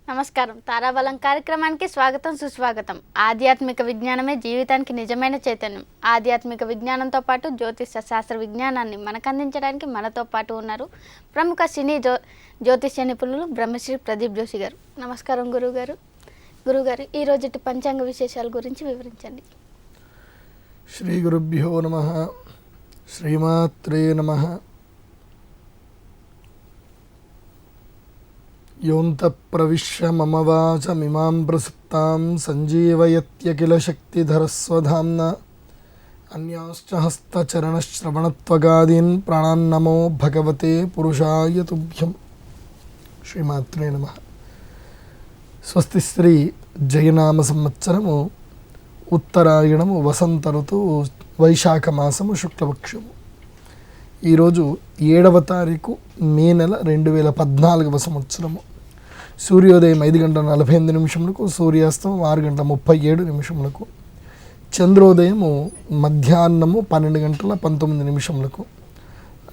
నమస్కారం. తారాబలం కార్యక్రమానికి స్వాగతం, సుస్వాగతం. ఆధ్యాత్మిక విజ్ఞానమే జీవితానికి నిజమైన చైతన్యం. ఆధ్యాత్మిక విజ్ఞానంతో పాటు జ్యోతిష శాస్త్ర విజ్ఞానాన్ని మనకు అందించడానికి మనతో పాటు ఉన్నారు ప్రముఖ సినీ జ్యోతిష్య నిపుణులు బ్రహ్మశ్రీ ప్రదీప్ జోషి గారు. నమస్కారం గురువుగారు. గురువుగారు, ఈ రోజుటి పంచాంగ విశేషాల గురించి వివరించండి. శ్రీ గురుభ్యో నమః. శ్రీమాత్రే నమః. యోంత ప్రవిశ్య మమ వాచమిమాం ప్రసుప్తాం సంజీవయత్యఖిల శక్తిధరస్వధామ్న అన్యాశ్చ హస్తచరణశ్రవణత్వగాదీన్ ప్రాణాన్నమో భగవతే పురుషాయ తుభ్యం. శ్రీమాత్రే నమః. స్వస్తి శ్రీ జయనామ సంవత్సరము ఉత్తరాయణము వసంత ఋతువు వైశాఖ మాసము శుక్లపక్షము. ఈరోజు 7వ తారీఖు మే నెల 2014వ సంవత్సరము. సూర్యోదయం 5:48 సూర్యాస్తమం 6:37 చంద్రోదయము మధ్యాహ్నము 12:19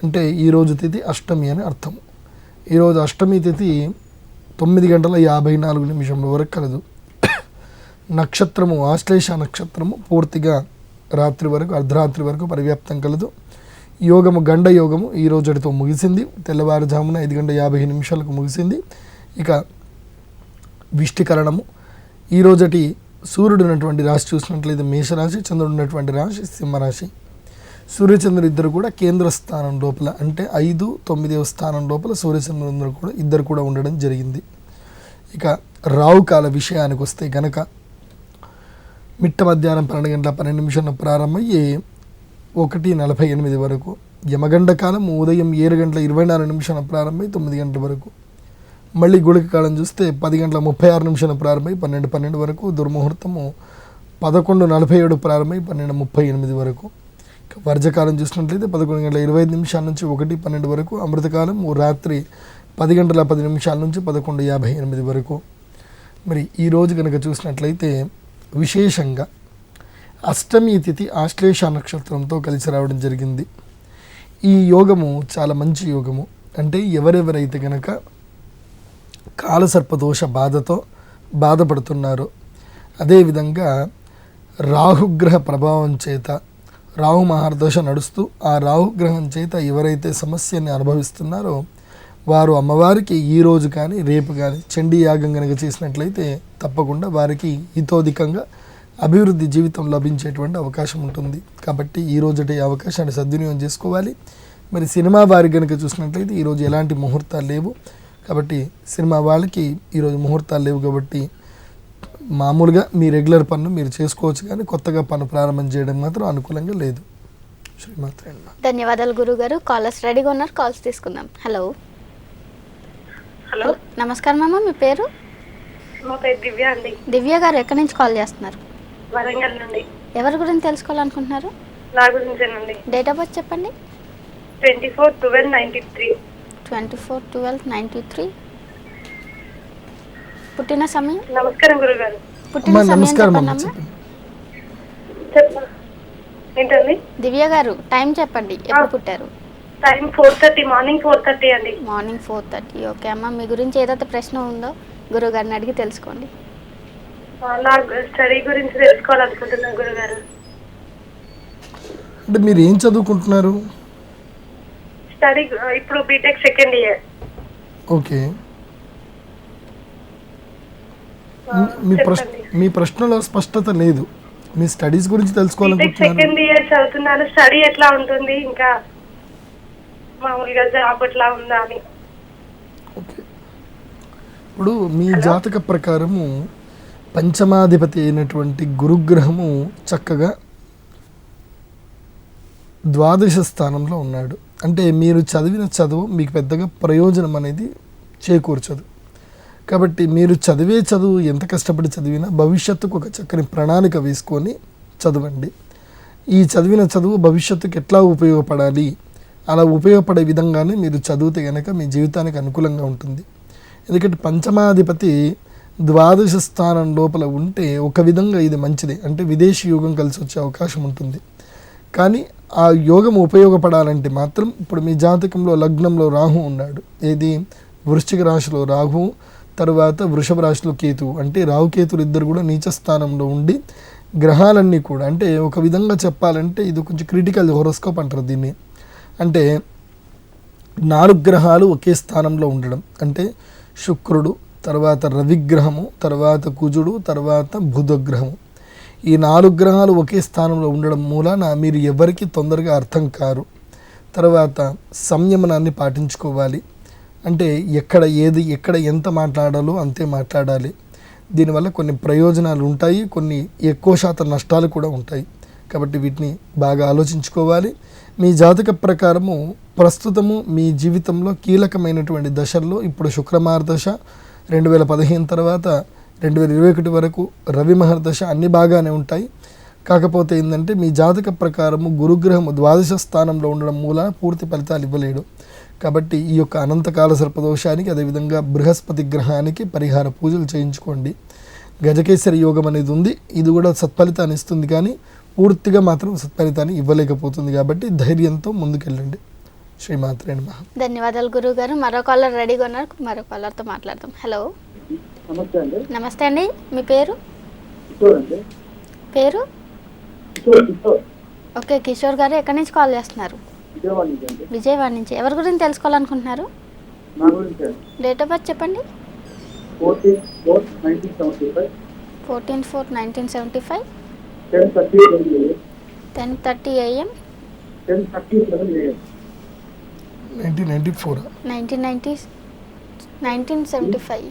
అంటే ఈరోజు తిథి అష్టమి అని అర్థం. ఈరోజు అష్టమి తిథి 9:54 వరకు కలదు. నక్షత్రము ఆశ్లేష నక్షత్రము పూర్తిగా రాత్రి వరకు అర్ధరాత్రి వరకు పరివ్యాప్తం కలదు. యోగము గండ యోగము ఈ రోజుతో ముగిసింది. తెల్లవారుజామున 5:50 ముగిసింది. ఇక విష్టికరణము ఈ రోజటి సూర్యుడు ఉన్నటువంటి రాశి చూసినట్లయితే మేషరాశి, చంద్రుడు ఉన్నటువంటి రాశి సింహరాశి. సూర్యచంద్రుడు ఇద్దరు కూడా కేంద్ర స్థానం లోపల అంటే 5, 9వ స్థానం లోపల సూర్యచంద్రుడు కూడా ఇద్దరు కూడా ఉండడం జరిగింది. ఇక రావుకాల విషయానికి వస్తే గనక మిట్ట మధ్యాహ్నం 12:12 ప్రారంభమయ్యి 1:48 వరకు. యమగండ కాలం ఉదయం 7:24 ప్రారంభమై 9 గంటల వరకు. మళ్ళీ గుళిక కాలం చూస్తే 10:36 ప్రారంభమై 12:12 వరకు. దుర్ముహూర్తము 11:47 ప్రారంభమై 12:38 వరకు. వర్జకాలం చూసినట్లయితే 11:25 నుంచి 1:12 వరకు. అమృతకాలం రాత్రి 10:10 నుంచి 11:58 వరకు. మరి ఈరోజు కనుక చూసినట్లయితే విశేషంగా అష్టమి తిథి ఆశ్లేష నక్షత్రంతో కలిసి రావడం జరిగింది. ఈ యోగము చాలా మంచి యోగము. అంటే ఎవరెవరైతే కనుక కాలసర్పదోష బాధతో బాధపడుతున్నారో, అదేవిధంగా రాహుగ్రహ ప్రభావం చేత రాహు మహారదోష నడుస్తూ ఆ రాహుగ్రహం చేత ఎవరైతే సమస్యని అనుభవిస్తున్నారో వారు అమ్మవారికి ఈరోజు కానీ రేపు కానీ చండీ యాగం కనుక చేసినట్లయితే తప్పకుండా వారికి హితోధికంగా అభివృద్ధి జీవితం లభించేటువంటి అవకాశం ఉంటుంది. కాబట్టి ఈ రోజుటి అవకాశాన్ని సద్వినియోగం చేసుకోవాలి. మరి సినిమా వారికి కనుక చూసినట్లయితే ఈరోజు ఎలాంటి ముహూర్తాలు లేవు. కాబట్టి సినిమా వాళ్ళకి ఈరోజు ముహూర్తాలు లేవు కాబట్టి మామూలుగా మీ రెగ్యులర్ పన్ను మీరు చేసుకోవచ్చు, కానీ కొత్తగా పన్ను ప్రారంభం చేయడం మాత్రం అనుకూలంగా లేదు. శ్రీమాత్రే నమః. ధన్యవాదాలు గురుగారు. కాలర్స్ రెడీగా ఉన్నారు, కాల్స్ తీసుకుందాం. హలో. హలో, నమస్కారం అమ్మ, మీ పేరు? మా పేరు దివ్య అండి. దివ్య గారు ఎక్కడి నుంచి కాల్ చేస్తున్నారు? వరంగల్ నుండి. ఎవరి గురించి తెలుసుకోవాలనుకుంటున్నారు? నా గురించేనండి. డేట్ ఆఫ్ బర్త్ చెప్పండి. 24/12/93. 24/12/93. పుట్టిన సమయం? నమస్కారం గురుగారు. పుట్టిన సమయం నమస్కారం. చెప్పండి అమ్మ. ఏంటండి? దివ్య గారు టైం చెప్పండి, ఎప్పుడు పుట్టారు? టైం 4:30, మార్నింగ్ 4:30 అండి. మార్నింగ్ 4:30. ఓకే అమ్మ, మీ గురించి ఏదైతే ప్రశ్న ఉందో గురువు గారిని అడిగి తెలుసుకోండి. నా స్టడీ గురించి తెలుసుకోవాలనుకుంటున్నాను గురుగారు. అంటే మీరు ఏం చదువుకుంటున్నారు? స్టడీ ఇప్పుడు బీటెక్ సెకండ్ ఇయర్. ఓకే. మీ ప్రశ్నలో స్పష్టత లేదు. మీ స్టడీస్ గురించి తెలుసుకోవాలనుకుంటున్నారు. సెకండ్ ఇయర్ చదువుతున్నాను. స్టడీ ఎట్లా ఉంటుంది, ఇంకా మామూలుగా జాబ్ ఎట్లా ఉందా అని. ఓకే. ఇప్పుడు మీ జాతక ప్రకారము పంచమాధిపతి అయినటువంటి గురుగ్రహము చక్కగా ద్వాదశ స్థానంలో ఉన్నాడు. అంటే మీరు చదివిన చదువు మీకు పెద్దగా ప్రయోజనం అనేది చేకూర్చదు. కాబట్టి మీరు చదివే చదువు ఎంత కష్టపడి చదివినా భవిష్యత్తుకు ఒక చక్కని ప్రణాళిక వేసుకొని చదవండి. ఈ చదివిన చదువు భవిష్యత్తుకు ఎట్లా ఉపయోగపడాలి, అలా ఉపయోగపడే విధంగానే మీరు చదివితే కనుక మీ జీవితానికి అనుకూలంగా ఉంటుంది. ఎందుకంటే పంచమాధిపతి ద్వాదశ స్థానం లోపల ఉంటే ఒక విధంగా ఇది మంచిది, అంటే విదేశీ యోగం కలిసి వచ్చే అవకాశం ఉంటుంది. కానీ ఆ యోగం ఉపయోగపడాలంటే మాత్రం ఇప్పుడు మీ జాతకంలో లగ్నంలో రాహు ఉన్నాడు, ఏది వృశ్చిక రాశిలో రాహు, తర్వాత వృషభ రాశిలో కేతువు, అంటే రాహుకేతులు ఇద్దరు కూడా నీచ స్థానంలో ఉండి గ్రహాలన్నీ కూడా, అంటే ఒక విధంగా చెప్పాలంటే ఇది కొంచెం క్రిటికల్ హోరోస్కోప్ అంటారు దీన్ని. అంటే 4 గ్రహాలు ఒకే స్థానంలో ఉండడం, అంటే శుక్రుడు, తర్వాత రవిగ్రహము, తర్వాత కుజుడు, తర్వాత బుధగ్రహము, ఈ 4 గ్రహాలు ఒకే స్థానంలో ఉండడం మూలాన మీరు ఎవరికి తొందరగా అర్థం కారు. తర్వాత సంయమనాన్ని పాటించుకోవాలి, అంటే ఎక్కడ ఎంత మాట్లాడాలో అంతే మాట్లాడాలి. దీనివల్ల కొన్ని ప్రయోజనాలు ఉంటాయి, కొన్ని ఎక్కువ శాతం నష్టాలు కూడా ఉంటాయి. కాబట్టి వీటిని బాగా ఆలోచించుకోవాలి. మీ జాతక ప్రకారము ప్రస్తుతము మీ జీవితంలో కీలకమైనటువంటి దశల్లో ఇప్పుడు శుక్రమార్దశ, 2015 తర్వాత 2021 వరకు రవి మహర్దశ అన్ని బాగానే ఉంటాయి. కాకపోతే ఏంటంటే మీ జాతక ప్రకారము గురుగ్రహము ద్వాదశ స్థానంలో ఉండడం మూలాన పూర్తి ఫలితాలు ఇవ్వలేడు. కాబట్టి ఈ యొక్క అనంతకాల సర్పదోషానికి, అదేవిధంగా బృహస్పతి గ్రహానికి పరిహార పూజలు చేయించుకోండి. గజకేసరి యోగం అనేది ఉంది, ఇది కూడా సత్ఫలితాన్ని ఇస్తుంది, కానీ పూర్తిగా మాత్రం సత్ఫలితాన్ని ఇవ్వలేకపోతుంది. కాబట్టి ధైర్యంతో ముందుకెళ్ళండి. శ్రీమాత్రే నమః. ధన్యవాదాలు గురువు గారు. మరో కాలర్ రెడీగా ఉన్నారు, మరో కాలర్తో మాట్లాడదాం. హలో, నమస్తే అండి. నమస్తే అండి, మీ పేరు? కిషోర్ అండి. పేరు? కిషోర్. ఓకే కిషోర్ గారు, ఎక్కడి నుంచి కాల్ చేస్తున్నారు? విజయవాడ నుంచి అండి. విజయవాడ నుంచి. ఎవరి గురించి తెలుసుకోవాలనుకుంటున్నారు? నా గురించి అండి. డేట్ ఆఫ్ బర్త్ చెప్పండి. 14/4/1975. 14/4/1975. 10:30 AM. 10:37 AM. 1994. 1975.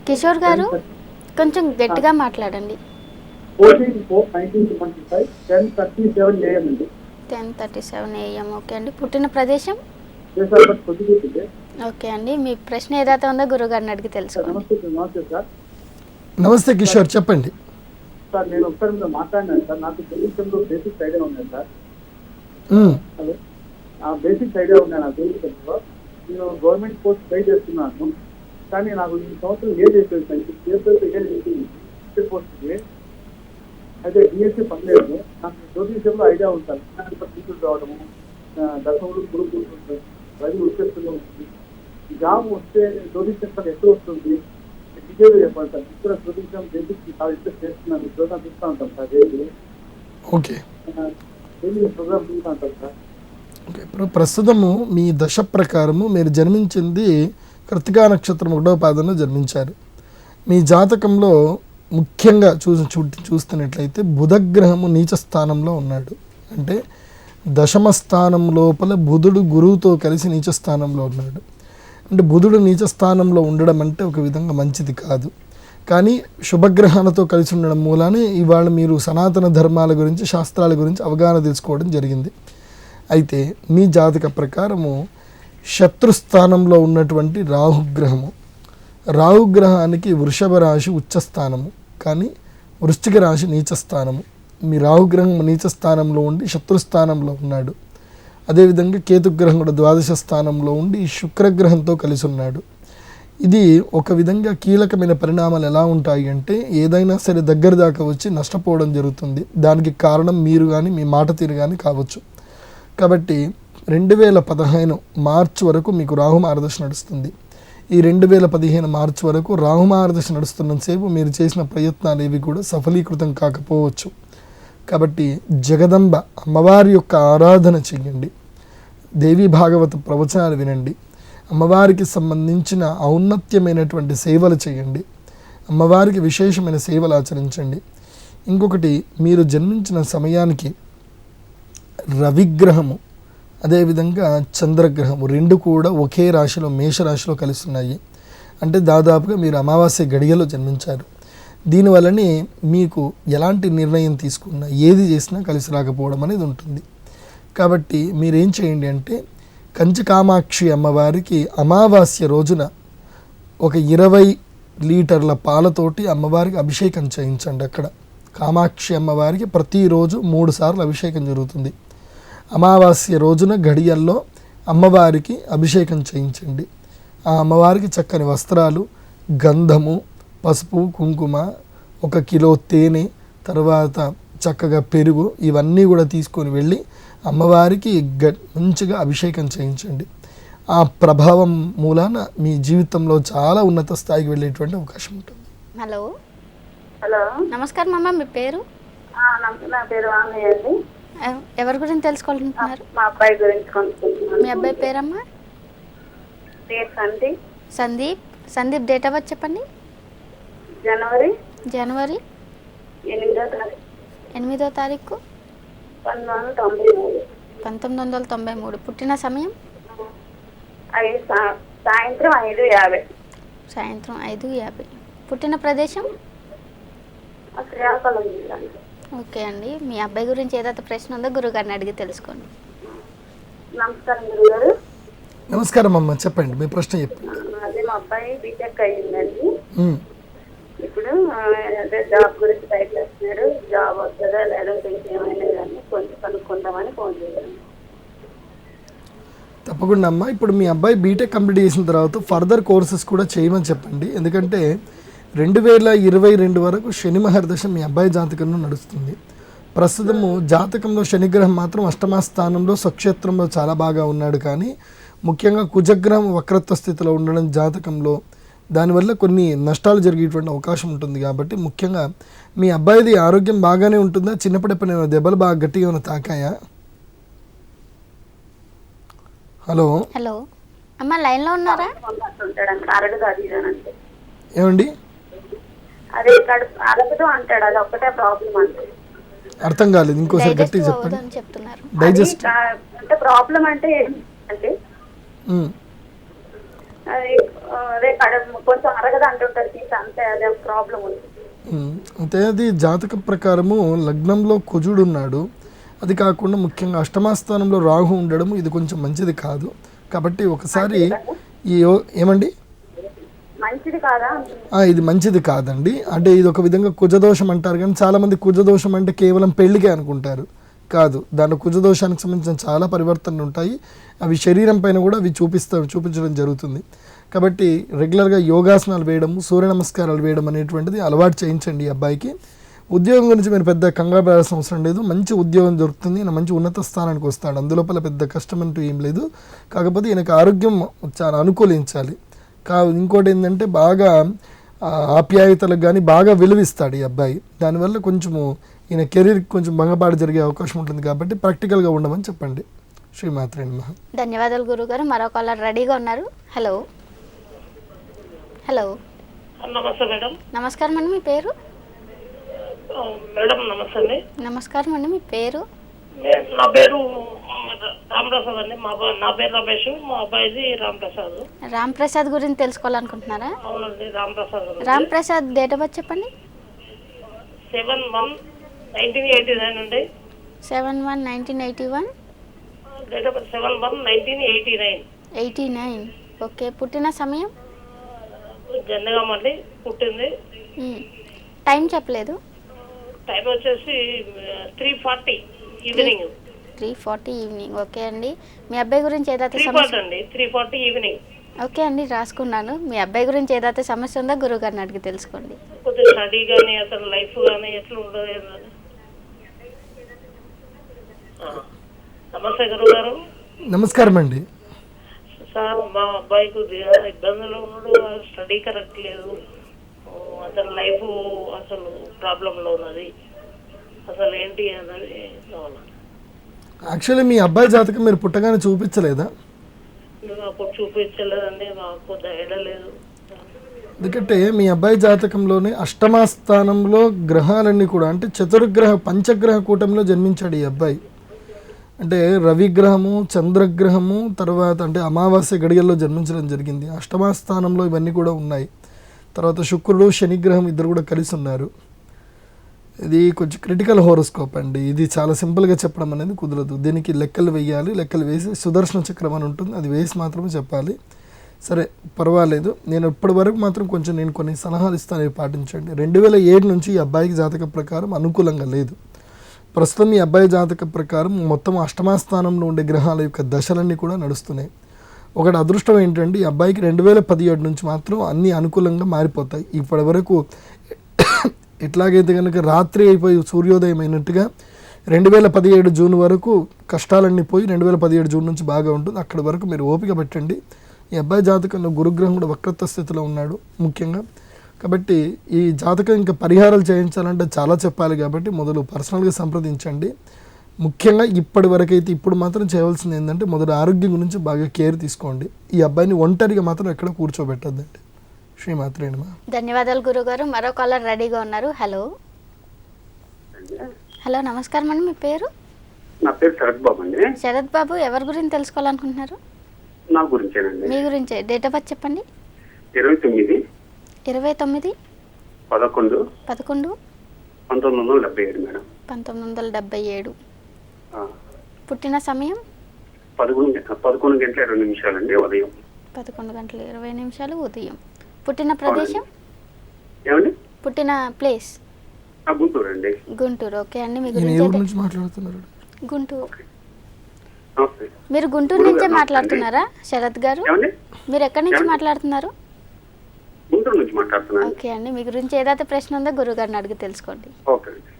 కిషోర్ గారు కొంచెం గట్టిగా మాట్లాడండి. 14/4/1975. 10:37 AM అండి. 10:37 AM. ఓకే అండి. పుట్టిన ప్రదేశం? ఓకే అండి, మీ ప్రశ్న ఏదైతే ఉందో గురుగారిని అడిగి తెలుసుకోండి. నమస్తే సార్. నమస్తే కిషోర్, చెప్పండి. సార్ నేను ఒకసారి మీతో మాట్లాడినాను సార్. నాకు జ్యోతిషంలో బేసిక్స్ ఐడియా ఉన్నాయి సార్. హలో, ఆ బేసిక్స్ ఐడియా ఉన్నాయి నా జ్యోతిషంలో. నేను గవర్నమెంట్ పోస్ట్ ట్రై చేస్తున్నాను, కానీ నాకు ఈ సంవత్సరం ఏజ్ అయిపోయింది సార్. పోస్ట్కి అయితే డిఎస్సీ పనిలేదు. నాకు జ్యోతిషంలో ఐడియా ఉంటుంది. టీచర్ రావడము, దశములు గురువు రవి వచ్చేస్తూనే ఉంటుంది. జాబ్ వస్తే జ్యోతిషం ఎప్పుడు వస్తుంది డీటెయిల్ చెప్పండి సార్. ఇక్కడ జ్యోతిషం బేసిక్స్ చాలా ఇంట్రెస్ట్ చేస్తున్నాను. ప్రోగ్రామ్ చూస్తూ ఉంటాం సార్. డైలీ ఓకే ప్రోగ్రామ్ చూస్తూ ఉంటాం సార్. ఓకే, ఇప్పుడు ప్రస్తుతము మీ దశ ప్రకారము మీరు జన్మించింది కృత్తికా నక్షత్రం 1వ పాదంలో జన్మించారు. మీ జాతకంలో ముఖ్యంగా చూస్తున్నట్లయితే బుధగ్రహము నీచ స్థానంలో ఉన్నాడు, అంటే దశమ స్థానం లోపల బుధుడు గురువుతో కలిసి నీచ స్థానంలో ఉన్నాడు. అంటే బుధుడు నీచ స్థానంలో ఉండడం అంటే ఒక విధంగా మంచిది కాదు, కానీ శుభగ్రహాలతో కలిసి ఉండడం మూలానే ఇవాళ మీరు సనాతన ధర్మాల గురించి, శాస్త్రాల గురించి అవగాహన తెలుసుకోవడం జరిగింది. అయితే మీ జాతక ప్రకారము శత్రుస్థానంలో ఉన్నటువంటి రాహుగ్రహము, రాహుగ్రహానికి వృషభ రాశి ఉచ్చస్థానము, కానీ వృశ్చిక రాశి నీచ స్థానము. మీ రాహుగ్రహం నీచ స్థానంలో ఉండి శత్రుస్థానంలో ఉన్నాడు. అదేవిధంగా కేతుగ్రహం కూడా ద్వాదశ స్థానంలో ఉండి శుక్రగ్రహంతో కలిసి ఉన్నాడు. ఇది ఒక విధంగా కీలకమైన పరిణామాలు ఎలా ఉంటాయి అంటే ఏదైనా సరే దగ్గర దాకా వచ్చి నష్టపోవడం జరుగుతుంది. దానికి కారణం మీరు కానీ మీ మాట తీరు కానీ కావచ్చు. కాబట్టి 2015 మార్చి వరకు మీకు రాహు మహర్దశ నడుస్తుంది. ఈ 2015 మార్చి వరకు రాహు మహర్దశ నడుస్తున్నంతసేపు మీరు చేసిన ప్రయత్నాలు ఏవి కూడా సఫలీకృతం కాకపోవచ్చు. కాబట్టి జగదంబ అమ్మవారి యొక్క ఆరాధన చెయ్యండి, దేవీ భాగవత ప్రవచనాలు వినండి, అమ్మవారికి సంబంధించిన ఔన్నత్యమైనటువంటి సేవలు చేయండి, అమ్మవారికి విశేషమైన సేవలు ఆచరించండి. ఇంకొకటి, మీరు జన్మించిన సమయానికి రవిగ్రహము అదేవిధంగా చంద్రగ్రహము 2 కూడా ఒకే రాశిలో మేషరాశిలో కలిసి ఉన్నాయి. అంటే దాదాపుగా మీరు అమావాస్య గడియలో జన్మించారు. దీనివల్లనే మీకు ఎలాంటి నిర్ణయం తీసుకున్నా ఏది చేసినా కలిసి రాకపోవడం అనేది ఉంటుంది. కాబట్టి మీరేం చేయండి అంటే కంచి కామాక్షి అమ్మవారికి అమావాస్య రోజున ఒక 20 లీటర్ల పాలతోటి అమ్మవారికి అభిషేకం చేయించండి. అక్కడ కామాక్షి అమ్మవారికి ప్రతిరోజు 3 సార్లు అభిషేకం జరుగుతుంది. అమావాస్య రోజున గడియల్లో అమ్మవారికి అభిషేకం చేయించండి. ఆ అమ్మవారికి చక్కని వస్త్రాలు, గంధము, పసుపు, కుంకుమ, 1 కిలో తేనె, తర్వాత చక్కగా పెరుగు ఇవన్నీ కూడా తీసుకొని వెళ్ళి అమ్మవారికి మంచిగా అభిషేకం చేయించండి. ఆ ప్రభావం మూలాన మీ జీవితంలో చాలా ఉన్నత స్థాయికి వెళ్ళేటువంటి అవకాశం ఉంటుంది. హలో హలో, నమస్కారం అమ్మ, మీ పేరు? నా పేరు వాణి అండి. ఎవరి గురించి తెలుసుకోవాలనుకుంటున్నారు? మా అబ్బాయి గురించి కొనుక్కుంటున్నాను. మీ అబ్బాయి పేరమ్మా? పేరు Sandeep. Sandeep. Sandeep date of birth చెప్పండి. జనవరి జనవరి 8వ తారీఖు 8వ తారీఖు 1993. 1993. పుట్టిన సమయం సాయంత్రం 5:50. సాయంత్రం 5:50. పుట్టిన ప్రదేశం శ్రీకాకుళం జిల్లా. ఓకే అండి, మీ అబ్బాయి గురించి ఏదైతే ప్రశ్న ఉందో గురుగారిని అడిగి తెలుసుకోండి. నమస్కారం గురుగారు. నమస్కారం అమ్మ, చెప్పండి మీ ప్రశ్న చెప్పండి. అదే మా అబ్బాయి బీటెక్ అయ్యిందండి. ఇప్పుడు అదే జాబ్ గురించి ప్రయత్నిస్తున్నాడు. జాబ్ వస్తుందా లేదా ఏమైనా కానీ కొంచెం కనుక్కుందామని ఫోన్ చేశాను. తప్పకుండా అమ్మ, ఇప్పుడు మీ అబ్బాయి బీటెక్ కంప్లీట్ చేసిన తర్వాత ఫర్దర్ కోర్సెస్ కూడా చేయమని చెప్పండి. ఎందుకంటే 2022 వరకు శని మహర్దశ మీ అబ్బాయి జాతకంలో నడుస్తుంది. ప్రస్తుతము జాతకంలో శనిగ్రహం మాత్రం అష్టమ స్థానంలో స్వక్షేత్రంలో చాలా బాగా ఉన్నాడు. కానీ ముఖ్యంగా కుజగ్రహం వక్రత్వ స్థితిలో ఉండడం జాతకంలో, దానివల్ల కొన్ని నష్టాలు జరిగేటువంటి అవకాశం ఉంటుంది. కాబట్టి ముఖ్యంగా మీ అబ్బాయిది ఆరోగ్యం బాగానే ఉంటుందా? చిన్నప్పుడు ఎప్పుడైనా దెబ్బలు బాగా గట్టిగా ఏమైనా తాకాయా? హలో హలో అమ్మ, లైన్లో ఉన్నారా? ఉంటాడు అరగదు అది ఇదనంటే. ఏమండి? అదే కడుపు అరగదు అంటాడు. అది ఒక్కటే ప్రాబ్లం అంటే. అర్థం కాలేదు, ఇంకోసారి గట్టిగా చెప్పండి. అని చెప్తున్నారు. డైజెస్ట్ అంటే ప్రాబ్లం అంటే ఏంటంటే అది అదే కడుపు కొంచెం అరగదు అంటుంటారు. అంతే, అదే ప్రాబ్లం ఉంది. అంటే అది జాతక ప్రకారము లగ్నంలో కుజుడు ఉన్నాడు. అది కాకుండా ముఖ్యంగా అష్టమాస్థానంలో రాహు ఉండడం ఇది కొంచెం మంచిది కాదు. కాబట్టి ఒకసారి ఏమండి మంచిది కాదా? ఇది మంచిది కాదండి. అంటే ఇది ఒక విధంగా కుజదోషం అంటారు. కానీ చాలామంది కుజదోషం అంటే కేవలం పెళ్లికే అనుకుంటారు. కాదు, దాని కుజదోషానికి సంబంధించిన చాలా పరివర్తనలు ఉంటాయి. అవి శరీరం పైన కూడా అవి చూపించడం జరుగుతుంది. కాబట్టి రెగ్యులర్గా యోగాసనాలు వేయడం, సూర్య నమస్కారాలు వేయడం అనేటువంటిది అలవాటు చేయించండి ఈ అబ్బాయికి. ఉద్యోగం గురించి మీరు పెద్ద కంగారు పడాల్సిన అవసరం లేదు. మంచి ఉద్యోగం దొరుకుతుంది, మంచి ఉన్నత స్థానానికి వస్తాడు. అందులోపల పెద్ద కష్టం అంటూ ఏం లేదు. కాకపోతే ఈయనకు ఆరోగ్యం చాలా అనుకూలించాలి. ఇంకోటి ఏంటంటే బాగా ఆప్యాయతలకు కానీ బాగా విలువిస్తాడు ఈ అబ్బాయి. దానివల్ల కొంచెము ఈయన కెరీర్కి కొంచెం భంగపాటు జరిగే అవకాశం ఉంటుంది. కాబట్టి ప్రాక్టికల్గా ఉండమని చెప్పండి. శ్రీమాత్రే నమః. ధన్యవాదాలు గురుగారు. మరో కాలర్ రెడీగా ఉన్నారు. Hello hello. నమస్తే మేడం. నమస్కారం అండి, మీ పేరు? మేడం నమస్తే అండి. నమస్కారం అండి, మీ పేరు? నా పేరు రామప్రసాద్ అండి. నా పేరు రమేష్, మా అబ్బాయిది రామప్రసాద్. రామప్రసాద్ గురించి తెలుసుకోవాలనుకుంటున్నారా? అవునండి, Ramprasad. Ramprasad date of birth చెప్పండి. 7/1/1989 అండి. 7/1/1981. Date of birth 7/1/1989. 89. ఓకే. పుట్టిన సమయం? జనగాం అండి పుట్టింది. టైం చెప్పలేదు. టైం వచ్చేసి 3:40 ఈవినింగ్. 3:40 ఈవినింగ్. ఓకే అండి, మీ అబ్బాయి గురించి ఏదైతే 3:40 ఈవినింగ్. ఓకే అండి, రాసుకున్నాను. మీ అబ్బాయి గురించి ఏదైతే సమస్య ఉందో గురువు గారిని అడిగి తెలుసుకోండి. కొద్దిగా స్టడీ కానీ అతని లైఫ్ కానీ ఎట్లా ఉండదు. నమస్తే గురువు గారు. నమస్కారం అండి. సార్, మా అబ్బాయి కొద్దిగా ఇబ్బందులు ఉన్నాడు. స్టడీ కరెక్ట్ లేదు. అతని లైఫ్ అసలు ప్రాబ్లంలో ఉన్నది. అసలు ఏంటి అన్నది కావాలి. యాక్చువల్లీ మీ అబ్బాయి జాతకం మీరు పుట్టగానే చూపించలేదా? మేము అప్పుడు చూపించలేదండి, మాకు ధైర్యం లేదు. ఎందుకంటే మీ అబ్బాయి జాతకంలోనే అష్టమ స్థానంలో గ్రహాలన్నీ కూడా అంటే చతుర్గ్రహ పంచగ్రహ కూటమిలో జన్మించాడు ఈ అబ్బాయి. అంటే రవిగ్రహము, చంద్రగ్రహము, తర్వాత అంటే అమావాస్య గడియల్లో జన్మించడం జరిగింది. అష్టమ స్థానంలో ఇవన్నీ కూడా ఉన్నాయి. తర్వాత శుక్రుడు, శనిగ్రహం ఇద్దరు కూడా కలిసి ఉన్నారు. ఇది కొంచెం క్రిటికల్ హోరోస్కోప్ అండి. ఇది చాలా సింపుల్గా చెప్పడం అనేది కుదరదు. దీనికి లెక్కలు వేయాలి. లెక్కలు వేసి సుదర్శన చక్రం అని ఉంటుంది, అది వేసి మాత్రమే చెప్పాలి. సరే, పర్వాలేదు. నేను ఇప్పటి వరకు మాత్రం నేను కొన్ని సలహాలు ఇస్తాను, అవి పాటించండి. 2007 నుంచి ఈ అబ్బాయికి జాతక ప్రకారం అనుకూలంగా లేదు. ప్రస్తుతం ఈ అబ్బాయి జాతక ప్రకారం మొత్తం అష్టమ స్థానంలో ఉండే గ్రహాల యొక్క దశలన్నీ కూడా నడుస్తున్నాయి. ఒకటి అదృష్టం ఏంటంటే ఈ అబ్బాయికి 2017 నుంచి మాత్రం అన్నీ అనుకూలంగా మారిపోతాయి. ఇప్పటి వరకు ఎట్లాగైతే కనుక రాత్రి అయిపోయి సూర్యోదయం అయినట్టుగా 2017 జూన్ వరకు కష్టాలన్నీ పోయి 2017 జూన్ నుంచి బాగా ఉంటుంది. అక్కడి వరకు మీరు ఓపిక పెట్టండి. ఈ అబ్బాయి జాతకంలో గురుగ్రహం కూడా వక్రత్వ స్థితిలో ఉన్నాడు ముఖ్యంగా. కాబట్టి ఈ జాతకం ఇంకా పరిహారాలు చేయించాలంటే చాలా చెప్పాలి కాబట్టి మొదలు పర్సనల్గా సంప్రదించండి. ముఖ్యంగా ఇప్పటి వరకు అయితే ఇప్పుడు మాత్రం చేయవలసింది ఏంటంటే మొదలు ఆరోగ్యం గురించి బాగా కేర్ తీసుకోండి. ఈ అబ్బాయిని ఒంటరిగా మాత్రం ఎక్కడ కూర్చోబెట్టద్దండి. శ్రీమాత్రే నమః. ధన్యవాదాలు గురుగారు. మరో కాలర్ రెడీగా ఉన్నారు. హలో హలో నమస్కారం అండి, మీ పేరు? నా పేరు శరత్ బాబు అండి. శరత్ బాబు, ఎవరి గురించి తెలుసుకోవాలనుకుంటున్నారు? నా గురించేనండి. మీ గురించే. డేట్ ఆఫ్ బర్త్ చెప్పండి. 29/11/1977 మేడం. 1977. ఆ, పుట్టిన సమయం 11:20 అండి ఉదయం. 11:20 ఉదయం. పుట్టిన ప్రదేశం? ఏమండి? పుట్టిన ప్లేస్? గుంటూరు అండి. గుంటూరు. ఓకే అండి, మీ ఈయన ఏ ఊరు గురించి నుంచి మాట్లాడుతున్నారు? గుంటూరు. నమస్తే. మీరు గుంటూరు నుంచే మాట్లాడుతున్నారా శరత్ గారు? ఏమండి? మీరు ఎక్కడి నుంచి మాట్లాడుతున్నారు? గుంటూరు నుంచి మాట్లాడుతున్నాను. ఓకే అండి, మీ గురించి ఏదైతే ప్రశ్న ఉందో గురుగారిని అడిగి తెలుసుకోండి. ఓకే అండి.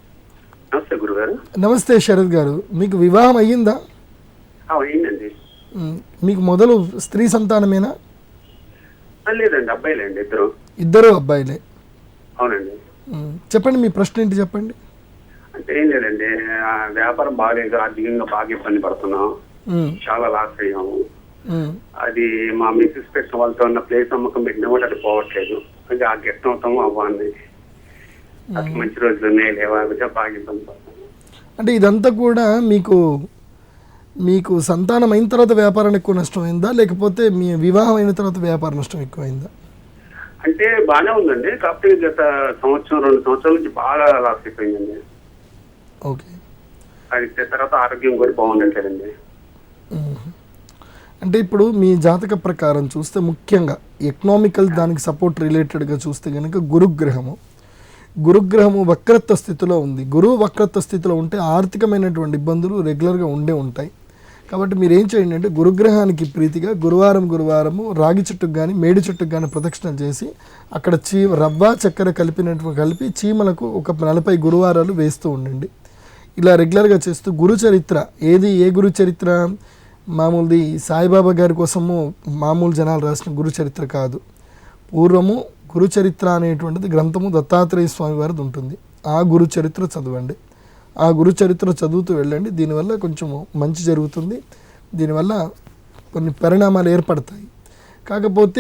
నమస్తే గురుగారు. నమస్తే శరత్ గారు, మీకు వివాహం అయ్యిందా? అయిందండి. మీకు మొదలు స్త్రీ సంతానమేనా? లేదండి, అబ్బాయిలేండి ఇద్దరు. ఇద్దరు అబ్బాయిలే. అవునండి. చెప్పండి, మీ ప్రశ్న ఏంటి చెప్పండి. అంటే ఏం లేదండి, వ్యాపారం బాగాలేదు, ఆర్థికంగా బాగా ఇబ్బంది పడుతున్నాం, చాలా లాస్ అయ్యాము. అది మా మిస్సెస్ పెట్టిన వాళ్ళతో ఉన్న ప్లేస్ అమ్మకం పెట్టినా కూడా అది పోవట్లేదు. అది ఆ గెస్ట్ అవుతాము అవ్వాలి, అసలు మంచి రోజులు ఉన్నాయి లేవా, బాగా ఇబ్బంది పడుతున్నాం. అంటే ఇదంతా కూడా మీకు సంతానం అయిన తర్వాత వ్యాపారం ఎక్కువ నష్టమైందా, లేకపోతే మీ వివాహం అయిన తర్వాత వ్యాపార నష్టం ఎక్కువైందా? అంటే బాగానే ఉందండి, కాకపోతే గత 1-2 సంవత్సరాల నుంచి బాగా లాస్ అయిపోయిందండి. ఓకే. అది తర్వాత ఆరోగ్యం కూడా బాగుండట్లేదండి. అంటే ఇప్పుడు మీ జాతక ప్రకారం చూస్తే ముఖ్యంగా ఎకనామికల్ దానికి సపోర్ట్ రిలేటెడ్గా చూస్తే కనుక గురుగ్రహము వక్రత్వ స్థితిలో ఉంది. గురువు వక్రత్వ స్థితిలో ఉంటే ఆర్థికమైనటువంటి ఇబ్బందులు రెగ్యులర్గా ఉంటాయి. కాబట్టి మీరు ఏం చేయండి అంటే గురుగ్రహానికి ప్రీతిగా గురువారము రాగి చెట్టుకు కానీ మేడి చెట్టుకు కానీ ప్రదక్షిణ చేసి అక్కడ రవ్వ చక్కెర కలిపి చీమలకు ఒక 40 గురువారాలు వేస్తూ ఉండండి. ఇలా రెగ్యులర్గా చేస్తూ గురు చరిత్ర ఏ గురు చరిత్ర మామూలుది సాయిబాబా గారి కోసము మామూలు జనాలు రాసిన గురు చరిత్ర కాదు. పూర్వము గురు చరిత్ర అనేటువంటిది గ్రంథము దత్తాత్రేయ స్వామి వారిది ఉంటుంది. ఆ గురు చరిత్ర చదవండి. ఆ గురు చరిత్ర చదువుతూ వెళ్ళండి. దీనివల్ల కొంచెం మంచి జరుగుతుంది. దీనివల్ల కొన్ని పరిణామాలు ఏర్పడతాయి. కాకపోతే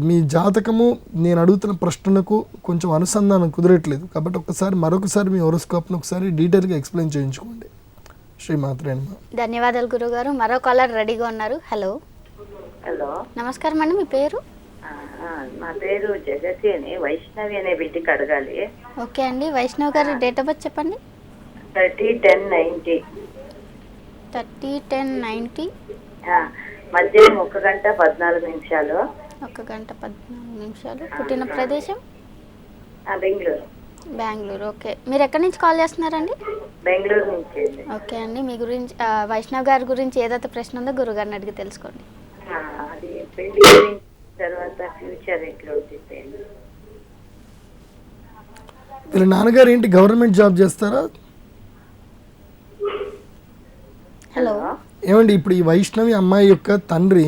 మీ జాతకము నేను అడుగుతున్న ప్రశ్నలకు కొంచెం అనుసంధానం కుదరట్లేదు. కాబట్టి మరొకసారి మీ హోరోస్కోప్ను ఒకసారి డీటెయిల్గా ఎక్స్ప్లెయిన్ చేయించుకోండి. శ్రీమాత్రే నమః. ధన్యవాదాలు గురుగారు. మరో కాలర్ రెడీగా ఉన్నారు. హలో హలో నమస్కారం అండి, మీ పేరు? నా పేరు జగతి అని, వైష్ణవి అనే బిడ్డకి అడగాలి. ఓకే అండి, వైష్ణవ్ గారు డేట్ ఆఫ్ బర్త్ చెప్పండి. 30/10/90. 30/10/90. మధ్యాహ్నం 1:14 నిమిషాలు. 1:14. పుట్టిన ప్రదేశం? బెంగళూరు. ఓకే, మీరు ఎక్కడి నుంచి కాల్ చేస్తున్నారండి? బెంగళూరు నుంచి. ఓకే అండి, మీ గురించి వైష్ణవ్ గారి గురించి ఏదైతే ప్రశ్న ఉందో గురుగారిని అడిగి తెలుసుకోండి. అది పెళ్లి గురించి, తర్వాత ఫ్యూచర్ ఎట్లా ఉంటుంది? వీళ్ళ నాన్నగారు ఏంటి గవర్నమెంట్ జాబ్ చేస్తారా? హలో ఏమండి, ఇప్పుడు ఈ వైష్ణవి అమ్మాయి యొక్క తండ్రి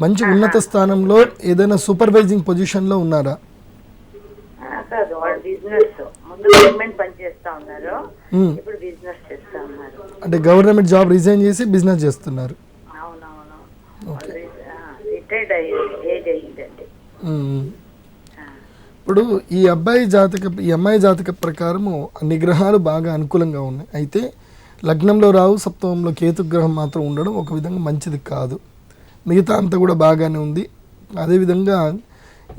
మంచి ఉన్నత స్థానంలో ఏదైనా సూపర్వైజింగ్ పొజిషన్లో ఉన్నారా? కాదు, వాళ్ళు బిజినెస్ ముందు గవర్నమెంట్ పని చేస్తా ఉన్నారు, ఇప్పుడు బిజినెస్ చేస్తా ఉన్నారు. అంటే గవర్నమెంట్ జాబ్ రిజైన్ చేసి బిజినెస్ చేస్తున్నారు. అవునవును, రిటైర్డ్ ఏజ్ అయ్యిందండి. ఇప్పుడు ఈ అమ్మాయి జాతక ప్రకారము అన్ని గ్రహాలు బాగా అనుకూలంగా ఉన్నాయి. అయితే లగ్నంలో రావు, సప్తమంలో కేతుగ్రహం మాత్రం ఉండడం ఒక విధంగా మంచిది కాదు. మిగతా అంతా కూడా బాగానే ఉంది. అదేవిధంగా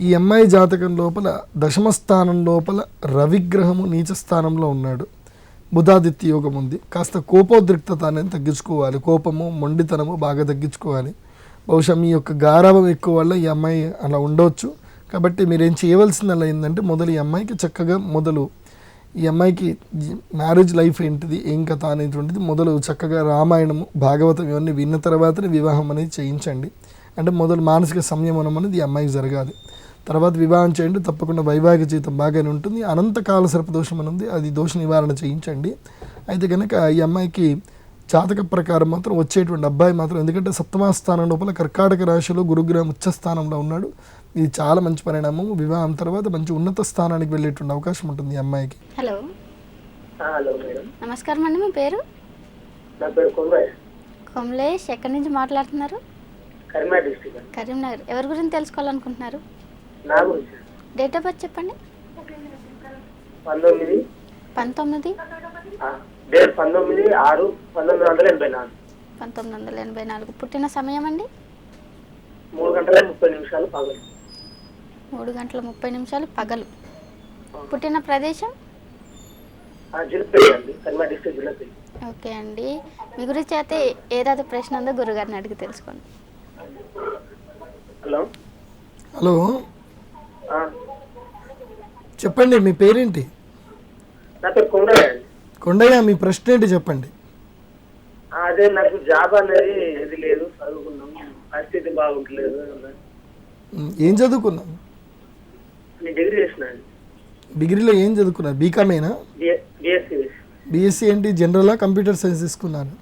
ఈ అమ్మాయి జాతకం లోపల దశమ స్థానం లోపల రవిగ్రహము నీచ స్థానంలో ఉన్నాడు. బుధాదిత్య యోగం ఉంది. కాస్త కోపోద్రిక్తత అనేది తగ్గించుకోవాలి. కోపము మొండితనము బాగా తగ్గించుకోవాలి. బహుశా మీ యొక్క గారాభం ఎక్కువ వల్ల ఈ అమ్మాయి అలా ఉండవచ్చు. కాబట్టి మీరేం చేయవలసిందల్లా ఏంటంటే ఈ అమ్మాయికి చక్కగా ఈ అమ్మాయికి మ్యారేజ్ లైఫ్ ఏంటిది, ఏం కథ అనేటువంటిది చక్కగా రామాయణము భాగవతం ఇవన్నీ విన్న తర్వాతనే వివాహం అనేది చేయించండి. అంటే మొదలు మానసిక సంయమనం అనేది ఈ అమ్మాయికి జరగాలి. తర్వాత వివాహం చేయండి, తప్పకుండా వైవాహిక జీవితం బాగానే ఉంటుంది. అనంతకాల సర్పదోషం అని ఉంది, అది దోష నివారణ చేయించండి. అయితే కనుక ఈ అమ్మాయికి జాతక ప్రకారం మాత్రం వచ్చేటువంటి అబ్బాయి మాత్రం, ఎందుకంటే సప్తమ స్థానం లోపల కర్కాటక రాశిలో గురుగ్రహం ఉచ్చ స్థానంలో ఉన్నాడు. ఇది చాలా మంచి పరిణామం. వివాహం తర్వాత మంచి ఉన్నత స్థానానికి వెళ్ళేటువంటి అవకాశం ఉంటుంది ఈ అమ్మాయికి. హలో హలో మేడం, నమస్కారం అండి, మీ పేరు? నా పేరు కొమరేష్, కమలేష్. ఎక్కడి నుంచి మాట్లాడుతున్నారు? కరీంనగర్ డిస్ట్రిక్ట్. కరీంనగర్. ఎవరి గురించి తెలుసుకోవాలనుకుంటున్నారు? నా గురించి డేట్ ఆఫ్ బర్త్ చెప్పండి. 19 డేట్ 19/6/1984. 1984. పుట్టిన సమయం అండి? 3:30 పగలు. 3:30 పగలు. పుట్టిన ప్రదేశం? జిల్పల్లి అండి, కరీంనగర్ డిస్ట్రిక్ట్ జిల్పల్లి. ఓకే అండి, మీ గురించి అయితే ఏదైతే ప్రశ్న ఉందో గురుగారిని అడిగి తెలుసుకోండి. హలో హలో, చెప్పండి మీ పేరేంటి? నా పేరు కొండయ్య అండి. కొండయ్య, మీ ప్రశ్న ఏంటి చెప్పండి. అదే నాకు జాబ్ అనేది ఇది లేదు, చదువుకున్నాం, పరిస్థితి బాగుంటలేదు. ఏం చదువుకున్నాం? నేను డిగ్రీ చేసిన అండి. డిగ్రీలో ఏం చదువుకున్నారు? బీకామేనా? బిఎస్సీ. బీఎస్సీ ఏంటి, జనరలా కంప్యూటర్ సైన్స్ తీసుకున్నాను?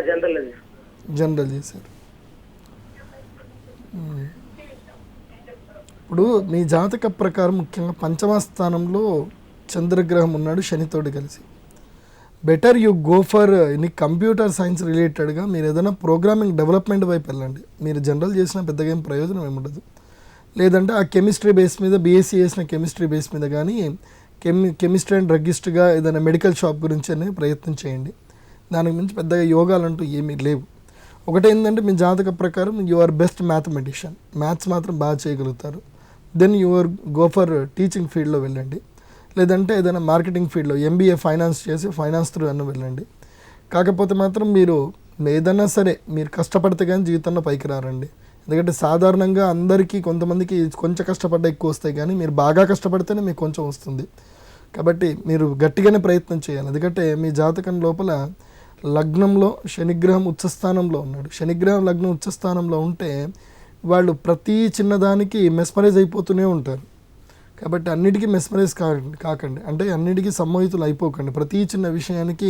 జనరల్. జనరల్ చేశారు. ఇప్పుడు మీ జాతక ప్రకారం ముఖ్యంగా పంచమ స్థానంలో చంద్రగ్రహం ఉన్నాడు శనితోటి కలిసి. Better you go for any computer science రిలేటెడ్గా మీరు ఏదైనా ప్రోగ్రామింగ్ డెవలప్మెంట్ వైపు వెళ్ళండి. మీరు జనరల్ చేసిన పెద్దగా ఏం ప్రయోజనం ఏముండదు. లేదంటే ఆ కెమిస్ట్రీ బేస్ మీద, బీఎస్సీ చేసిన కెమిస్ట్రీ బేస్ మీద కానీ కెమిస్ట్రీ అండ్ డ్రగ్గిస్ట్గా ఏదైనా మెడికల్ షాప్ గురించి అనే ప్రయత్నం చేయండి. దానికి మించి పెద్దగా యోగాలంటూ ఏమీ లేవు. ఒకటి ఏంటంటే మీ జాతక ప్రకారం you are best mathematician, maths మాత్రం బాగా చేయగలుగుతారు. Then your go for teaching ఫీల్డ్లో వెళ్ళండి. లేదంటే ఏదైనా మార్కెటింగ్ ఫీల్డ్లో ఎంబీఏ ఫైనాన్స్ చేసి ఫైనాన్స్ త్రూ అన్న వెళ్ళండి. కాకపోతే మాత్రం మీరు ఏదైనా సరే మీరు కష్టపడితే కానీ జీవితంలో పైకి రారండి. ఎందుకంటే సాధారణంగా అందరికీ కొంతమందికి కొంచెం కష్టపడ్డా ఎక్కువ వస్తాయి, కానీ మీరు బాగా కష్టపడితేనే మీకు కొంచెం వస్తుంది. కాబట్టి మీరు గట్టిగానే ప్రయత్నం చేయాలి. ఎందుకంటే మీ జాతకం లోపల లగ్నంలో శనిగ్రహం ఉచ్చస్థానంలో ఉన్నాడు. శనిగ్రహం లగ్నం ఉచ్చస్థానంలో ఉంటే వాళ్ళు ప్రతి చిన్నదానికి మెస్మరైజ్ అయిపోతూనే ఉంటారు. కాబట్టి అన్నిటికీ మెస్మరైజ్ కాకండి, అంటే అన్నిటికీ సమ్మోహితులు అయిపోకండి. ప్రతి చిన్న విషయానికి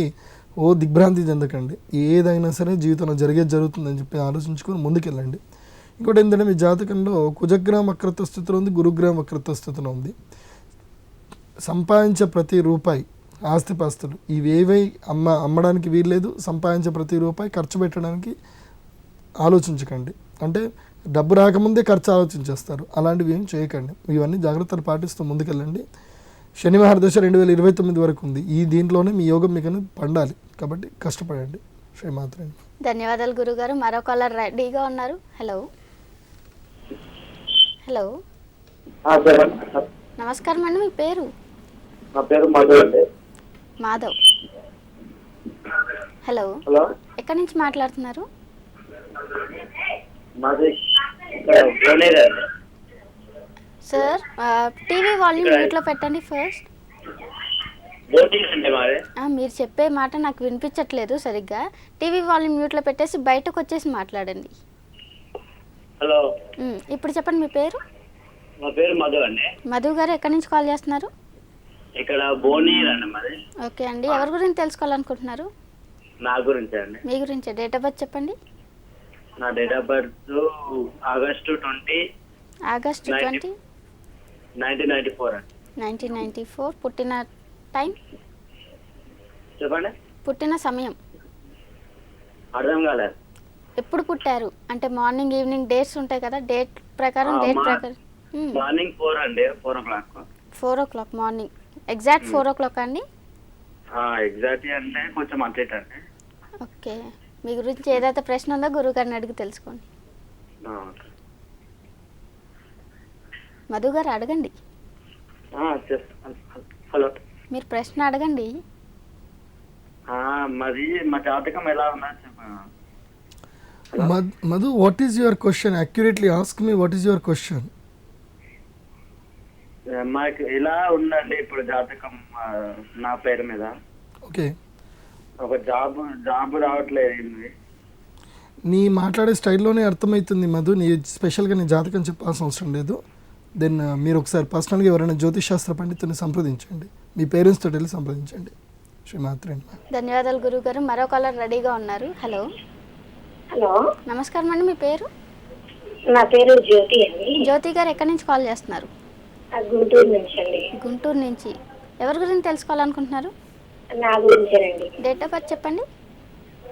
దిగ్భ్రాంతి చెందకండి. ఏదైనా సరే జీవితంలో జరిగేది జరుగుతుందని చెప్పి ఆలోచించుకొని ముందుకెళ్ళండి. ఇంకోటి ఏంటంటే మీ జాతకంలో కుజగ్రహం వక్రత్వ స్థితిలో ఉంది, గురుగ్రహం వక్రత్వ స్థితిలో ఉంది. సంపాదించే ప్రతి రూపాయి, ఆస్తిపాస్తులు ఇవేవై అమ్మడానికి వీల్లేదు. సంపాదించే ప్రతి రూపాయి ఖర్చు పెట్టడానికి ఆలోచించకండి. అంటే డబ్బు రాకముందే ఖర్చు ఆలోచించేస్తారు, అలాంటివి ఏం చేయకండి. ఇవన్నీ జాగ్రత్తలు పాటిస్తూ ముందుకెళ్ళండి. శని మహర్దశ 2029 వరకు ఉంది. దీంట్లోనే మీ యోగం మీకు పండాలి, కాబట్టి కష్టపడండి. శ్రీమాత్రే. ధన్యవాదాలు గురుగారు. మరో కాలర్ రెడీగా ఉన్నారు. హలో హలో, నమస్కారం అండి, మీ పేరు? నా పేరు మాధవ్ అండి. మాధవ్. హలో, హలో, ఎక్కడి నుంచి మాట్లాడుతున్నారు? మాది సార్, టీవీ వాల్యూమ్ మ్యూట్లో పెట్టండి ఫస్ట్. మీరు చెప్పే మాట నాకు వినిపించట్లేదు సరిగ్గా. టీవీ వాల్యూమ్ మ్యూట్లో పెట్టేసి బయటకు వచ్చేసి మాట్లాడండి. హలో, ఇప్పుడు చెప్పండి, మీ పేరు? నా పేరు మధు అండి. మధు గారు, ఎక్కడి నుంచి కాల్ చేస్తున్నారు? ఇక్కడ భువనగిరి అండి మరి. ఓకే అండి, ఎవరి గురించి తెలుసుకోవాలనుకుంటున్నారు? నా గురించి అండి. మీ గురించి. డేట్ ఆఫ్ బర్త్ చెప్పండి. నా డేట్ ఆఫ్ బర్త్ ఆగస్టు 20 1994 అండి. 1994. పుట్టిన టైం చెప్పండి. పుట్టిన సమయం అర్థం కాలేదు. ఎప్పుడు పుట్టారు అంటే మార్నింగ్ ఈవినింగ్ డేట్స్ ఉంటాయి కదా, డేట్ ప్రకారం. మార్నింగ్ 4 అండి, 4 o'clock. 4 o'clock morning. Exact 4 o'clock అండి? ఎగ్జాక్ట్లీ అంటే కొంచెం అట్లేట్ అండి. ఓకే, మీ గురించి ఏదైతే ప్రశ్న ఉందో గురువు గారిని అడిగి తెలుసుకోండి. మధు గారు అడగండి. హలో, మీరు ప్రశ్న అడగండి. మరి మా జాతకం ఎలా ఉన్నా Madhu, what is your question? Accurately ask me what is your question. మాకు ఎలా ఉందండి ఇప్పుడు జాతకం నా పేరు మీద? ఓకే, ఒక జాబ్ రావట్లేదు. నీ మాట్లాడే స్టైల్లోనే అర్థమవుతుంది మధు, నీ స్పెషల్గా నీ జాతకం చెప్పాల్సిన అవసరం లేదు. దెన్ మీరు ఒకసారి పర్సనల్గా ఎవరైనా జ్యోతిష్ శాస్త్ర పండితుని సంప్రదించండి, మీ పేరెంట్స్ తోటి వెళ్ళి సంప్రదించండి. శ్రీమాత్రే నమః. ధన్యవాదాలు గురుగారు. మరో కాలర్ రెడీగా ఉన్నారు. హలో హలో, నమస్కారం అండి, మీ పేరు? నా పేరు జ్యోతి అండి. జ్యోతి గారు ఎక్కడి నుంచి కాల్ చేస్తున్నారు? గుంటూరు నుంచి అండి. గుంటూరు నుంచి. ఎవరి గురించి తెలుసుకోవాలనుకుంటున్నారు? నా గురించేనండి. డేట్ ఆఫ్ బర్త్ చెప్పండి.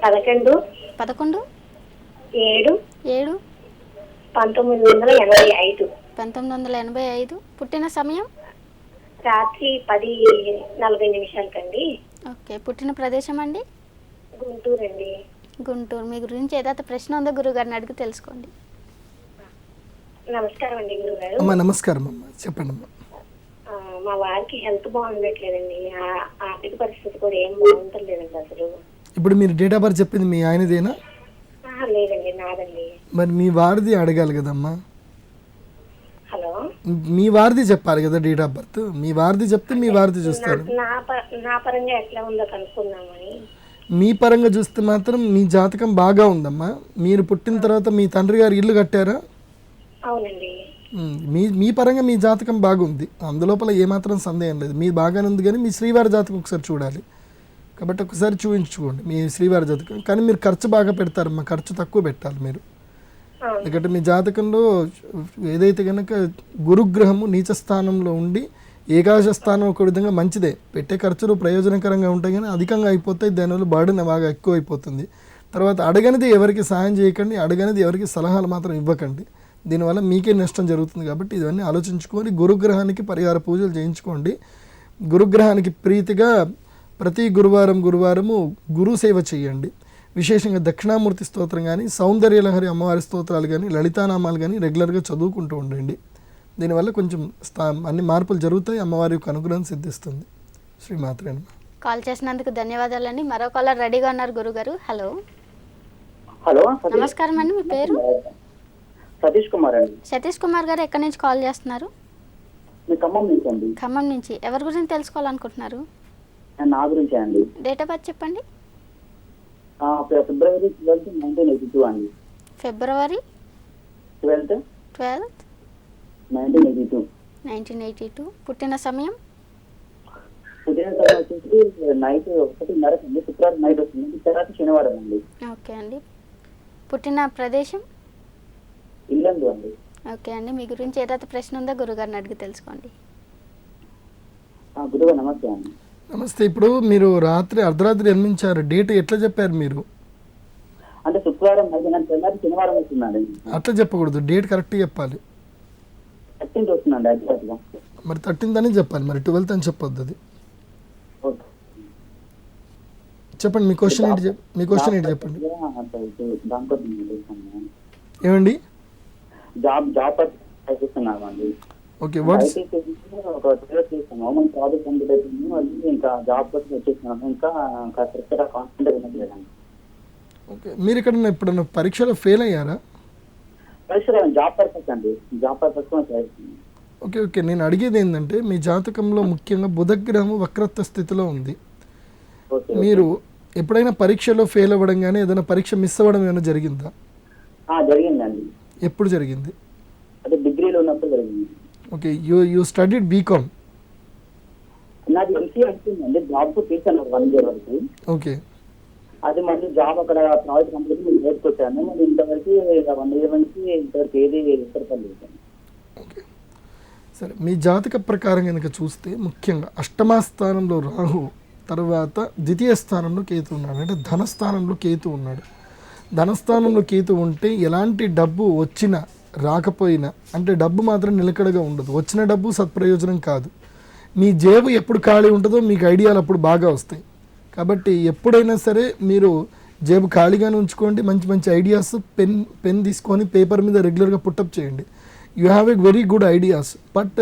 11/7/1985. 1985. పుట్టిన సమయం? రాత్రి 10:40 కండి. ఓకే. పుట్టిన ప్రదేశం అండి? గుంటూరు అండి. గుంటూరు. మీ గురించి ఏదైతే ప్రశ్న ఉందో గురుగారిని అడిగి తెలుసుకోండి. నమస్కారం అండి గురుగారు. అమ్మా నమస్కారం అమ్మ, చెప్పండి అమ్మా. మా వారికి హెల్త్ బాగుండట్లేదండి. ఆర్థిక పరిస్థితి కూడా ఏం బాగుంటలేదండి అసలు. ఇప్పుడు మీరు డేట్ ఆఫ్ బర్త్ చెప్పింది మీ ఆయనదేనా? లేదండి, నాదండి. మరి మీ వారిది అడగాలి కదమ్మా. హలో, మీ వారిది చెప్పాలి కదా డేట్ ఆఫ్ బర్త్. మీ వారిది చెప్తే మీ వారిది చూస్తారు. నా పరంగా ఎట్లా ఉందో కనుక్కుందామని. మీ పరంగా చూస్తే మాత్రం మీ జాతకం బాగా ఉందమ్మా. మీరు పుట్టిన తర్వాత మీ తండ్రి గారు ఇల్లు కట్టారా? అవునండి. మీ పరంగా మీ జాతకం బాగుంది, అందులోపల ఏమాత్రం సందేహం లేదు. మీ బాగానే ఉంది, కానీ మీ శ్రీవారి జాతకం ఒకసారి చూడాలి. కాబట్టి ఒకసారి చూపించుకోండి మీ శ్రీవారి జాతకం. కానీ మీరు ఖర్చు బాగా పెడతారమ్మా, ఖర్చు తక్కువ పెట్టాలి మీరు. ఎందుకంటే మీ జాతకంలో ఏదైతే కనుక గురుగ్రహము నీచ స్థానంలో ఉండి ఏకాదశ స్థానం ఒక విధంగా మంచిదే, పెట్టే ఖర్చులు ప్రయోజనకరంగా ఉంటాయి, కానీ అధికంగా అయిపోతాయి. దానివల్ల బర్డెన్ బాగా ఎక్కువ అయిపోతుంది. తర్వాత అడగనిది ఎవరికి సాయం చేయకండి, అడగనిది ఎవరికి సలహాలు మాత్రం ఇవ్వకండి. దీనివల్ల మీకే నష్టం జరుగుతుంది. కాబట్టి ఇవన్నీ ఆలోచించుకొని గురుగ్రహానికి పరిహార పూజలు చేయించుకోండి. గురుగ్రహానికి ప్రీతిగా ప్రతి గురువారము గురు సేవ చేయండి. విశేషంగా దక్షిణామూర్తి స్తోత్రం కానీ, సౌందర్యలహరి అమ్మవారి స్తోత్రాలు కానీ, లలితానామాలు కానీ రెగ్యులర్గా చదువుకుంటూ ఉండండి. దీనివల్ల కొంచెం అన్ని మార్పులు జరుగుతాయి, అమ్మవారి యొక్క అనుగ్రహం సిద్ధిస్తుంది. శ్రీమాత్రే నమః. కాల్ చేసినందుకు ధన్యవాదాలండి. మరో కాలర్ రెడీగా ఉన్నారు గురుగారు. హలో హలో, నమస్కారం అండి, మీ పేరు? సతీష్ కుమార్ అండి. సతీష్ కుమార్ గారు ఎక్కడి నుంచి కాల్ చేస్తున్నారు? మీ ఖమ్మం నుంచి అండి. ఖమ్మం నుంచి. ఎవరి గురించి తెలుసుకోవాలనుకుంటున్నారు? నా గురించే అండి. డేట్ ఆఫ్ బర్త్ చెప్పండి. ఫిబ్రవరి 12, 1982 అండి. ఫిబ్రవరి 12, 1982. పుట్టిన సమయం? పుట్టిన సమయం వచ్చేసి నైట్ 1:30 అండి. శుక్రవారం నైట్ వస్తుంది, తర్వాత శనివారం అండి. ఓకే అండి. పుట్టిన ప్రదేశం? ఇల్లందు అండి. ఓకే అండి. మీ గురించి ఏదైతే ప్రశ్న ఉందో గురుగారిని అడిగి తెలుసుకోండి. గురువు నమస్తే అండి. నమస్తే. ఇప్పుడు మీరు అర్ధరాత్రి జన్మించారు, డేట్ ఎట్లా చెప్పారు మీరు? అంటే శుక్రవారం నైట్, తెల్లారి శనివారం వస్తుందండి. అట్లా చెప్పకూడదు, డేట్ కరెక్ట్గా చెప్పాలి. 13th వస్తుందండి అడ్వాన్స్గా. మరి 13th అని చెప్పాలి, మరి 12th అని చెప్పొద్దు. అది చెప్పండి. మీ క్వశ్చన్ ఏంటి చెప్పండి. ఏమండి? జాబ్ చేస్తున్నామండి. ఓకే. వాట్స్ ఒక 2 years చేస్తాము. మన ప్రాజెక్ట్ కంప్లీట్ అయిపోయింది, మళ్ళీ ఇంకా జాబ్ కోసం వచ్చేస్తున్నాము. ఇంకా కరెక్ట్గా కాన్ఫిడెంట్ ఉండట్లేదండి. ఓకే. మీరు ఇక్కడ ఎప్పుడన్నా పరీక్షలో ఫెయిల్ అయ్యారా? జాబ్ పర్పస్ అండి, జాబ్ పర్పస్ చేస్తున్నాను. ఓకే. నేను అడిగేది ఏంటంటే మీ జాతకంలో ముఖ్యంగా బుధగ్రహము వక్రత్వ స్థితిలో ఉంది. మీరు ఎప్పుడైనా పరీక్షలో ఫెయిల్ అవ్వడం కానీ ఏదైనా పరీక్ష మిస్ అవ్వడం ఏమైనా జరిగిందా? జరిగిందండి. ఎప్పుడు జరిగింది? అంటే డిగ్రీలో ఉన్నప్పుడు జరిగింది. ఓకే. You studied BCom. నాది ఎంసీఏ వచ్చిందండి. జాబ్ చేశాను 1 year వరకు. ఓకే. అది మళ్ళీ జాబ్ అక్కడ ప్రాజెక్ట్ కంప్లీట్ నేర్చుకొచ్చాను. మళ్ళీ ఇంతవరకు 1 year నుంచి ఇంతవరకు ఏది ఇష్టపడలేదు. ఓకే. సరే, మీ జాతక ప్రకారం కనుక చూస్తే ముఖ్యంగా అష్టమ స్థానంలో రాహు, తర్వాత ద్వితీయ స్థానంలో కేతు ఉన్నాడు. అంటే ధనస్థానంలో కేతు ఉన్నాడు. ధనస్థానంలో కేతు ఉంటే ఎలాంటి డబ్బు వచ్చినా రాకపోయినా, అంటే డబ్బు మాత్రం నిలకడగా ఉండదు. వచ్చిన డబ్బు సత్ప్రయోజనం కాదు. మీ జేబు ఎప్పుడు ఖాళీ ఉంటుందో మీకు ఐడియాలు అప్పుడు బాగా వస్తాయి. కాబట్టి ఎప్పుడైనా సరే మీరు జేబు ఖాళీగానే ఉంచుకోండి. మంచి మంచి ఐడియాస్ పెన్ తీసుకొని పేపర్ మీద రెగ్యులర్గా పుట్టప్ చేయండి. You have a very good ideas, but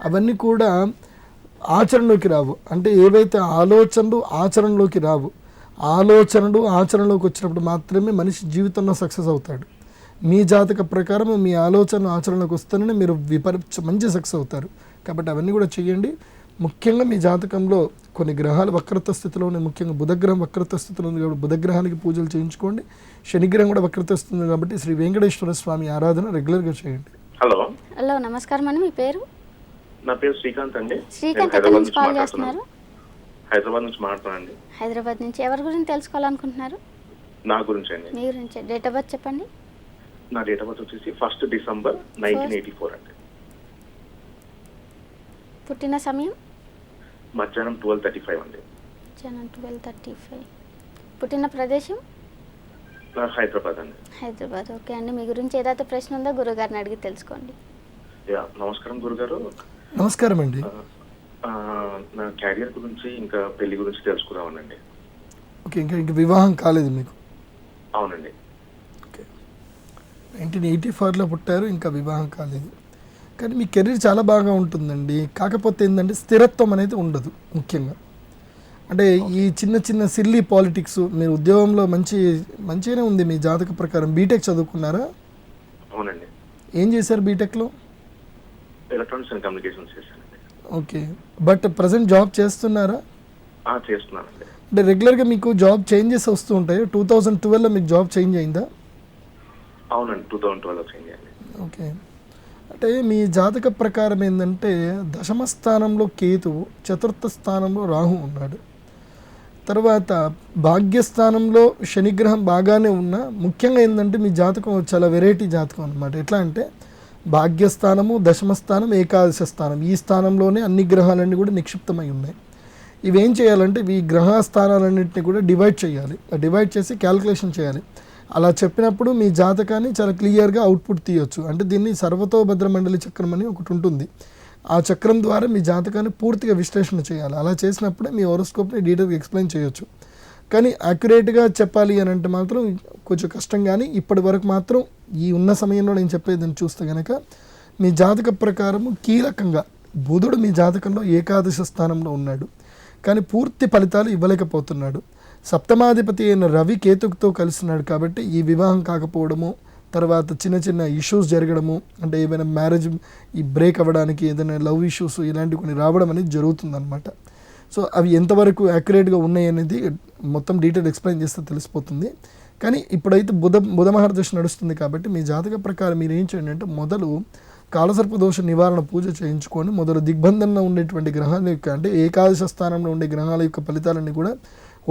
అవన్నీ కూడా ఆచరణలోకి రావు. అంటే ఏవైతే ఆలోచనలు ఆచరణలోకి రావు, ఆచరణలోకి వచ్చినప్పుడు మాత్రమే మనిషి జీవితంలో సక్సెస్ అవుతాడు. మీ జాతక ప్రకారం మీ ఆలోచనలు ఆచరణలోకి వస్తేనే మీరు మంచి సక్సెస్ అవుతారు. కాబట్టి అవన్నీ కూడా చేయండి. ముఖ్యంగా మీ జాతకంలో కొన్ని గ్రహాలు వక్రత స్థితిలో ఉన్నాయి, ముఖ్యంగా బుధగ్రహం వక్రత స్థితిలో ఉంది కాబట్టి బుధగ్రహానికి పూజలు చేయించుకోండి. శనిగ్రహం కూడా వక్రత స్థితి ఉంది కాబట్టి శ్రీ వెంకటేశ్వర స్వామి ఆరాధన రెగ్యులర్గా చేయండి. హలో హలో నమస్కారం అండి, మీ పేరు? నా పేరు శ్రీకాంత్ అండి. శ్రీకాంత్ ఎక్కడి నుంచి కాల్ చేస్తున్నారు? హైదరాబాద్ నుంచి మాట్లాడుతున్నాను. హైదరాబాద్ నుంచి. ఎవరి గురించి తెలుసుకోవాలనుకుంటున్నారు? నా గురించి అండి. మీ గురించి. డేట్ ఆఫ్ బర్త్ చెప్పండి. నా డేట్ ఆఫ్ బర్త్ వచ్చేసి 1 డిసెంబర్ 1984 అండి. పుట్టిన సమయం? మధ్యాహ్నం 12:35 అండి. మధ్యాహ్నం 12:35. పుట్టిన ప్రదేశం? హైదరాబాద్ అండి. హైదరాబాద్. ఓకే అండి, మీ గురించి ఏదైతే ప్రశ్న ఉందో గురుగారిని అడిగి తెలుసుకోండి. నమస్కారం గురుగారు. నమస్కారం అండి. నా క్యారియర్ గురించి ఇంకా పెళ్లి గురించి తెలుసుకున్నామనండి. ఓకే, ఇంకా వివాహం కాలేదు మీకు? అవునండి. ఓకే, 1984లో పుట్టారు, ఇంకా వివాహం కాలేదు. కానీ మీ కెరీర్ చాలా బాగా ఉంటుందండి. కాకపోతే ఏంటంటే స్థిరత్వం అనేది ఉండదు. ముఖ్యంగా అంటే ఈ చిన్న చిన్న సిల్లీ పాలిటిక్స్. మీరు ఉద్యోగంలో మంచిగానే ఉంది మీ జాతక ప్రకారం. బీటెక్ చదువుకున్నారా? అవునండి. ఏం చేశారు బీటెక్లో? ఎలక్ట్రానిక్స్ అండ్ కమ్యూనికేషన్స్ చేశానండి. ఓకే, బట్ ప్రజెంట్ జాబ్ చేస్తున్నారా? చేస్తున్నానండి. అంటే రెగ్యులర్గా మీకు జాబ్ చేంజెస్ వస్తూ ఉంటాయి. 2012లో మీకు జాబ్ చేంజ్ అయిందా? అవునండి, 2012లో చేంజ్ అయింది. ఓకే, అంటే మీ జాతక ప్రకారం ఏంటంటే దశమ స్థానంలో కేతువు, చతుర్థ స్థానంలో రాహు ఉన్నాడు. తర్వాత భాగ్యస్థానంలో శనిగ్రహం బాగానే ఉన్నా ముఖ్యంగా ఏంటంటే మీ జాతకం చాలా వెరైటీ జాతకం అనమాట. ఎట్లా అంటే భాగ్యస్థానము, దశమస్థానం, ఏకాదశ స్థానం, ఈ స్థానంలోనే అన్ని గ్రహాలన్నీ కూడా నిక్షిప్తమై ఉన్నాయి. ఇవేం చేయాలంటే ఈ గ్రహ స్థానాలన్నింటినీ కూడా డివైడ్ చేయాలి. డివైడ్ చేసి క్యాల్కులేషన్ చేయాలి. అలా చెప్పినప్పుడు మీ జాతకాన్ని చాలా క్లియర్గా అవుట్పుట్ తీయొచ్చు. అంటే దీన్ని సర్వతోభద్ర మండలి చక్రం అని ఒకటి ఉంటుంది. ఆ చక్రం ద్వారా మీ జాతకాన్ని పూర్తిగా విశ్లేషణ చేయాలి. అలా చేసినప్పుడే మీ హోరోస్కోప్ని డీటెయిల్గా ఎక్స్ప్లెయిన్ చేయొచ్చు. కానీ యాక్యురేట్గా చెప్పాలి అని అంటే మాత్రం కొంచెం కష్టం. కానీ ఇప్పటి వరకు మాత్రం ఈ ఉన్న సమయంలో నేను చెప్పేదని చూస్తే కనుక మీ జాతక ప్రకారము కీలకంగా బుధుడు మీ జాతకంలో ఏకాదశ స్థానంలో ఉన్నాడు, కానీ పూర్తి ఫలితాలు ఇవ్వలేకపోతున్నాడు. సప్తమాధిపతి అయిన రవి కేతుకుతో కలిసినాడు కాబట్టి ఈ వివాహం కాకపోవడము, తర్వాత చిన్న చిన్న ఇష్యూస్ జరగడము, అంటే ఏమైనా మ్యారేజ్ ఈ బ్రేక్ అవ్వడానికి ఏదైనా లవ్ ఇష్యూస్ ఇలాంటివి కొన్ని రావడం అనేది జరుగుతుందన్నమాట. సో అవి ఎంతవరకు యాక్యురేట్గా ఉన్నాయి అనేది మొత్తం డీటెయిల్ ఎక్స్ప్లెయిన్ చేస్తే తెలిసిపోతుంది. కానీ ఇప్పుడైతే బుధ మహర్దశ నడుస్తుంది కాబట్టి మీ జాతక ప్రకారం మీరు ఏం చేయండి అంటే మొదలు కాలసర్పదోష నివారణ పూజ చేయించుకొని మొదలు దిగ్బంధంలో ఉండేటువంటి గ్రహాల యొక్క అంటే ఏకాదశ స్థానంలో ఉండే గ్రహాల యొక్క ఫలితాలన్నీ కూడా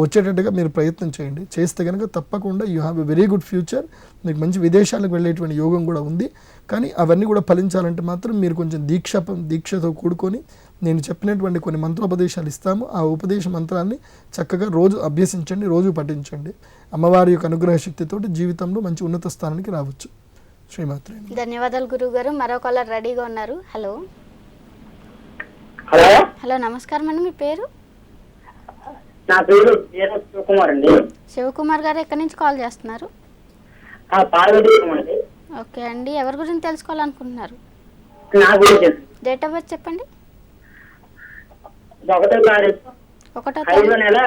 వచ్చేటట్టుగా మీరు ప్రయత్నం చేయండి. చేస్తే కనుక తప్పకుండా you have a very good future. మీకు మంచి విదేశాలకు వెళ్ళేటువంటి యోగం కూడా ఉంది. కానీ అవన్నీ కూడా ఫలించాలంటే మాత్రం మీరు కొంచెం దీక్షతో కూడుకొని నేను చెప్పినటువంటి కొన్ని మంత్రోపదేశాలు ఇస్తాము. ఆ ఉపదేశ మంత్రాన్ని చక్కగా రోజు అభ్యసించండి, రోజు పఠించండి. అమ్మవారి యొక్క అనుగ్రహ శక్తితోటి జీవితంలో మంచి ఉన్నత స్థానానికి రావచ్చు. శ్రీమాత్రే. ధన్యవాదాలు గురువు గారు. మరో కాలర్ రెడీగా ఉన్నారు. హలో హలో హలో నమస్కారం అండి, మీ పేరు? నా పేరు శివకుమార్ అండి. శివకుమార్ గారు ఎక్కడి నుంచి కాల్ చేస్తున్నారు? పార్వతీపురం అండి. ఓకే అండి, ఎవరి గురించి తెలుసుకోవాలనుకుంటున్నారు? నా గురించి డేట్ ఆఫ్ బర్త్ చెప్పండి. 1వ తారీఖు 5వ నెల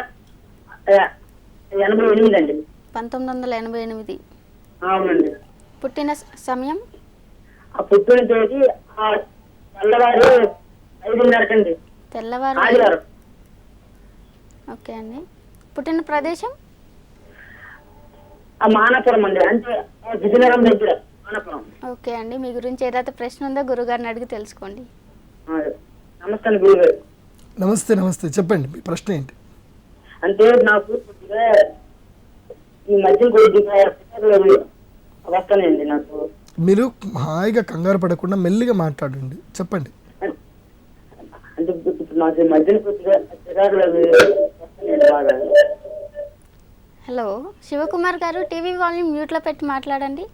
88 అండి. 1988. అవునండి. పుట్టిన సమయం? ఆ పుట్టిన తేదీ తెల్లవారు 5:30 అండి. తెల్లవారు. ఆదివారం. ఓకే అండి. పుట్టిన ప్రదేశం? మానపురం అండి, అంటే విజయనగరం దగ్గర మానపురం. ఓకే అండి, మీ గురించి ఏదైతే ప్రశ్న ఉందో గురుగారిని అడిగి తెలుసుకోండి. నమస్తే గురుగారు. నమస్తే. నమస్తే, చెప్పండి మీ ప్రశ్న ఏంటి? అంటే నాకు కొద్దిగా ఈ మధ్య కొద్దిగా వస్తానండి. నాకు మీరు హాయిగా కంగారు పడకుండా మెల్లిగా మాట్లాడండి, చెప్పండి. అంటే నాకు ఈ మధ్యన కొద్దిగా బాగా. హలో శివకుమార్ గారు, టీవీ వాల్యూమ్ మ్యూట్లో పెట్టి మాట్లాడండి.